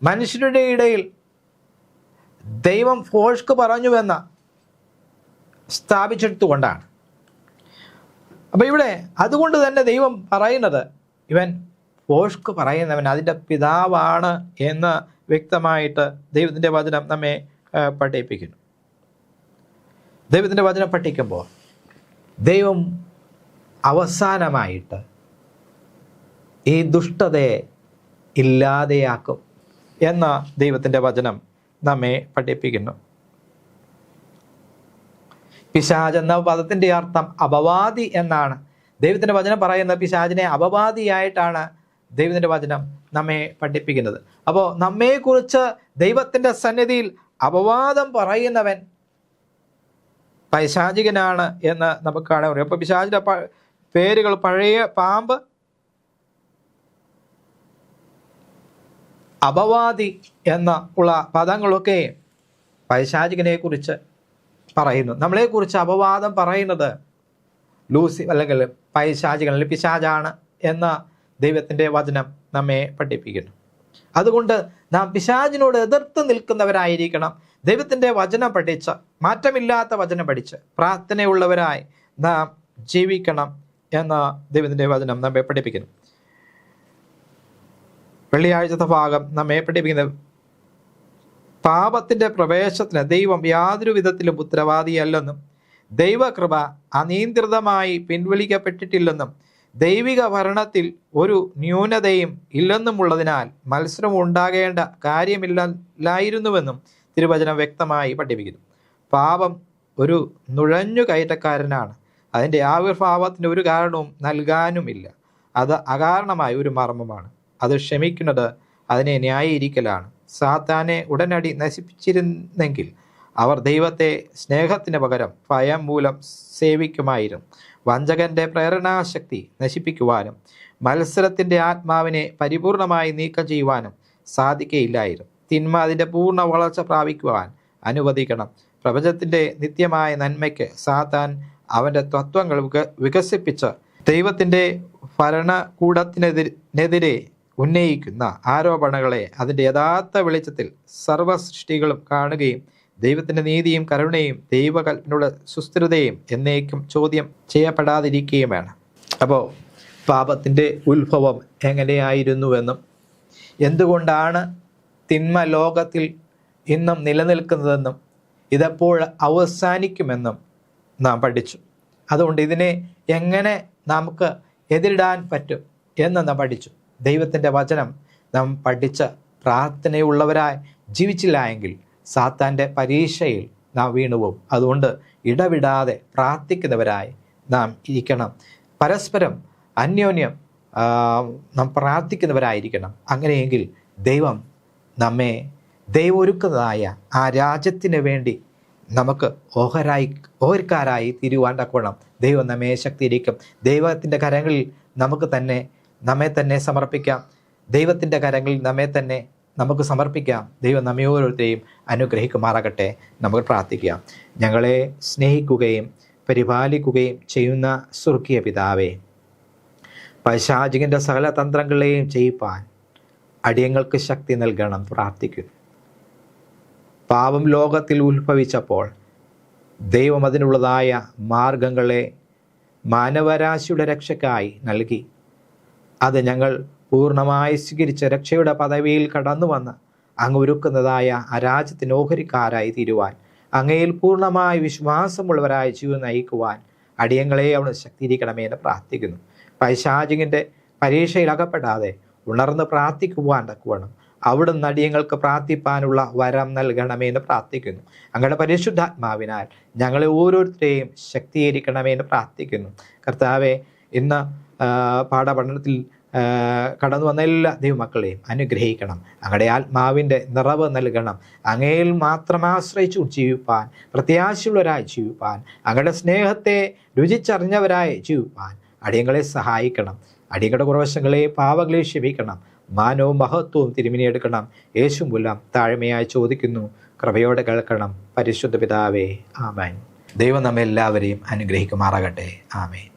മനുഷ്യരുടെ ഇടയിൽ ദൈവം ഫോഷ്ക് പറഞ്ഞുവെന്ന് സ്ഥാപിച്ചെടുത്തുകൊണ്ടാണ്. അപ്പം ഇവിടെ അതുകൊണ്ട് തന്നെ ദൈവം പറയുന്നത് ഇവൻ ഫോഷ്ക് പറയുന്നവൻ അതിൻ്റെ പിതാവാണ് എന്ന് വ്യക്തമായിട്ട് ദൈവത്തിൻ്റെ വചനം നമ്മെ പഠിപ്പിക്കുന്നു. ദൈവത്തിൻ്റെ വചനം പഠിക്കുമ്പോൾ ദൈവം അവസാനമായിട്ട് ഈ ദുഷ്ടതയെ ഇല്ലാതെയാക്കും എന്ന ദൈവത്തിൻ്റെ വചനം നമ്മെ പഠിപ്പിക്കുന്നു. പിശാച് എന്ന പദത്തിൻ്റെ അർത്ഥം അപവാദി എന്നാണ്. ദൈവത്തിൻ്റെ വചനം പറയുന്ന പിശാചിനെ അപവാദിയായിട്ടാണ് ദൈവത്തിൻ്റെ വചനം നമ്മെ പഠിപ്പിക്കുന്നത്. അപ്പോൾ നമ്മെക്കുറിച്ച് ദൈവത്തിൻ്റെ സന്നിധിയിൽ അപവാദം പറയുന്നവൻ പൈശാചികനാണ് എന്ന് നമുക്ക് കാണാൻ കഴിയും. അപ്പോൾ പിശാചിൻ്റെ പേരുകൾ പഴയ പാമ്പ്, അപവാദി എന്ന ഉള്ള പദങ്ങളൊക്കെ പൈശാചികനെ കുറിച്ച് പറയുന്നു. നമ്മളെക്കുറിച്ച് അപവാദം പറയുന്നത് ലൂസി അല്ലെങ്കിൽ പൈശാചികൻ അല്ലെങ്കിൽ പിശാചാണ് എന്ന ദൈവത്തിൻ്റെ വചനം നമ്മെ പഠിപ്പിക്കുന്നു. അതുകൊണ്ട് നാം പിശാചിനോട് എതിർത്ത് നിൽക്കുന്നവരായിരിക്കണം. ദൈവത്തിൻ്റെ വചനം പഠിച്ച്, മാറ്റമില്ലാത്ത വചനം പഠിച്ച് പ്രാർത്ഥനയുള്ളവരായി നാം ജീവിക്കണം എന്ന ദൈവത്തിൻ്റെ വചനം നമ്മെ പഠിപ്പിക്കുന്നു. വെള്ളിയാഴ്ചത്തെ ഭാഗം നമ്മെ പഠിപ്പിക്കുന്നത് പാപത്തിൻ്റെ പ്രവേശത്തിന് ദൈവം യാതൊരു വിധത്തിലും ഉത്തരവാദിയല്ലെന്നും ദൈവകൃപ അനിയന്ത്രിതമായി പിൻവലിക്കപ്പെട്ടിട്ടില്ലെന്നും ദൈവിക ഭരണത്തിൽ ഒരു ന്യൂനതയും ഇല്ലെന്നുമുള്ളതിനാൽ മത്സരം ഉണ്ടാകേണ്ട കാര്യമില്ലായിരുന്നുവെന്നും തിരുവചനം വ്യക്തമായി പഠിപ്പിക്കുന്നു. പാപം ഒരു നുഴഞ്ഞു കയറ്റക്കാരനാണ്. അതിൻ്റെ ആവിർഭാവത്തിന് ഒരു കാരണവും നൽകാനുമില്ല. അത് അകാരണമായ ഒരു മർമ്മമാണ്. അത് ക്ഷമിക്കുന്നത് അതിനെ ന്യായീകരിക്കലാണ്. സാത്താനെ ഉടനടി നശിപ്പിച്ചിരുന്നെങ്കിൽ അവർ ദൈവത്തെ സ്നേഹത്തിന് പകരം ഭയം മൂലം സേവിക്കുമായിരുന്നു. വഞ്ചകന്റെ പ്രേരണാശക്തി നശിപ്പിക്കുവാനും മത്സരത്തിൻ്റെ ആത്മാവിനെ പരിപൂർണമായി നീക്കം ചെയ്യുവാനും സാധിക്കുകയില്ലായിരുന്നു. തിന്മ അതിൻ്റെ പൂർണ്ണ വളർച്ച പ്രാപിക്കുവാൻ അനുവദിക്കണം. പ്രപഞ്ചത്തിൻ്റെ നിത്യമായ നന്മയ്ക്ക് സാത്താൻ അവൻ്റെ തത്വങ്ങൾ വികസിപ്പിച്ച് ദൈവത്തിൻ്റെ ഭരണകൂടത്തിനെതിരെ ഉന്നയിക്കുന്ന ആരോപണങ്ങളെ അതിൻ്റെ യഥാർത്ഥ വെളിച്ചത്തിൽ സർവ്വ സൃഷ്ടികളും കാണുകയും ദൈവത്തിൻ്റെ നീതിയും കരുണയും ദൈവകൽപ്പനയുടെ സുസ്ഥിരതയും എന്നേക്കും ചോദ്യം ചെയ്യപ്പെടാതിരിക്കുകയും വേണം. അപ്പോൾ പാപത്തിൻ്റെ ഉത്ഭവം എങ്ങനെയായിരുന്നുവെന്നും എന്തുകൊണ്ടാണ് തിന്മ ലോകത്തിൽ ഇന്നും നിലനിൽക്കുന്നതെന്നും ഇതെപ്പോൾ അവസാനിക്കുമെന്നും നാം പഠിച്ചു. അതുകൊണ്ട് ഇതിനെ എങ്ങനെ നമുക്ക് എതിരിടാൻ പറ്റും എന്ന് നാം പഠിച്ചു. ദൈവത്തിൻ്റെ വചനം നാം പഠിച്ച് പ്രാർത്ഥനയുള്ളവരായി ജീവിച്ചില്ല എങ്കിൽ സാത്താൻ്റെ പരീക്ഷയിൽ നാം വീണുപോകും. അതുകൊണ്ട് ഇടവിടാതെ പ്രാർത്ഥിക്കുന്നവരായി നാം ഇരിക്കണം. പരസ്പരം അന്യോന്യം നാം പ്രാർത്ഥിക്കുന്നവരായിരിക്കണം. അങ്ങനെയെങ്കിൽ ദൈവം നമ്മെ ദൈവമൊരുക്കുന്നതായ ആ രാജ്യത്തിന് വേണ്ടി നമുക്ക് ഓഹരിക്കാരായി തീരുവാൻ തക്കവണ്ണം ദൈവം നമ്മെ ശക്തീകരിക്കും. ദൈവത്തിൻ്റെ കരങ്ങളിൽ നമ്മെ തന്നെ സമർപ്പിക്കാം. ദൈവത്തിൻ്റെ കരങ്ങളിൽ നമുക്ക് സമർപ്പിക്കാം. ദൈവം നമ്മെ ഓരോരുത്തരെയും അനുഗ്രഹിക്കുമാറാകട്ടെ. നമുക്ക് പ്രാർത്ഥിക്കാം. ഞങ്ങളെ സ്നേഹിക്കുകയും പരിപാലിക്കുകയും ചെയ്യുന്ന സ്വർഗീയ പിതാവേ, പൈശാചികൻ്റെ സകല തന്ത്രങ്ങളെയും ചെയ്യിപ്പാൻ അടിയങ്ങൾക്ക് ശക്തി നൽകണം പ്രാർത്ഥിക്കുന്നു. പാപം ലോകത്തിൽ ഉത്ഭവിച്ചപ്പോൾ ദൈവം അതിനുള്ളതായ മാർഗങ്ങളെ മാനവരാശിയുടെ രക്ഷയ്ക്കായി നൽകി. അത് ഞങ്ങൾ പൂർണ്ണമായി സ്വീകരിച്ച രക്ഷയുടെ പദവിയിൽ കടന്നു വന്ന് അങ്ങ് ഒരുക്കുന്നതായ ആ രാജ്യത്തിന് ഓഹരിക്കാരായി തീരുവാൻ, അങ്ങയിൽ പൂർണ്ണമായി വിശ്വാസമുള്ളവരായ ജീവിതം നയിക്കുവാൻ അടിയങ്ങളെ അവിടെ ശക്തീകരിക്കണമേ എന്ന് പ്രാർത്ഥിക്കുന്നു. പൈശാചികൻ്റെ പരീക്ഷയിൽ അകപ്പെടാതെ ഉണർന്ന് പ്രാർത്ഥിക്കുവാൻ തക്കവണ്ണം അവിടുന്ന് അടിയങ്ങൾക്ക് പ്രാർത്ഥിപ്പാനുള്ള വരം നൽകണമേ എന്ന് പ്രാർത്ഥിക്കുന്നു. അങ്ങയുടെ പരിശുദ്ധാത്മാവിനാൽ ഞങ്ങളെ ഓരോരുത്തരെയും ശക്തീകരിക്കണമേ എന്ന് പ്രാർത്ഥിക്കുന്നു. കർത്താവെ, ഇന്ന് പാഠപഠനത്തിൽ കടന്നു വന്ന എല്ലാ ദൈവമക്കളെയും അനുഗ്രഹിക്കണം. അങ്ങയുടെ ആത്മാവിൻ്റെ നിറവ് നൽകണം. അങ്ങയിൽ മാത്രം ആശ്രയിച്ചു ജീവിപ്പാൻ, പ്രത്യാശയുള്ളവരായി ജീവിപ്പാൻ, അങ്ങയുടെ സ്നേഹത്തെ രുചിച്ചറിഞ്ഞവരായി ജീവിപ്പാൻ അടിയങ്ങളെ സഹായിക്കണം. അടിയങ്ങളുടെ കുറവശങ്ങളെ പാവങ്ങളെ ക്ഷമിക്കണം. മാനവും മഹത്വവും തിരുമിനിയെടുക്കണം. യേശു മൂലം താഴ്മയായി ചോദിക്കുന്നു, കൃപയോടെ കേൾക്കണം. പരിശുദ്ധ പിതാവേ, ആമേൻ. ദൈവം നമ്മെല്ലാവരെയും അനുഗ്രഹിക്കുമാറാകട്ടെ. ആമേൻ.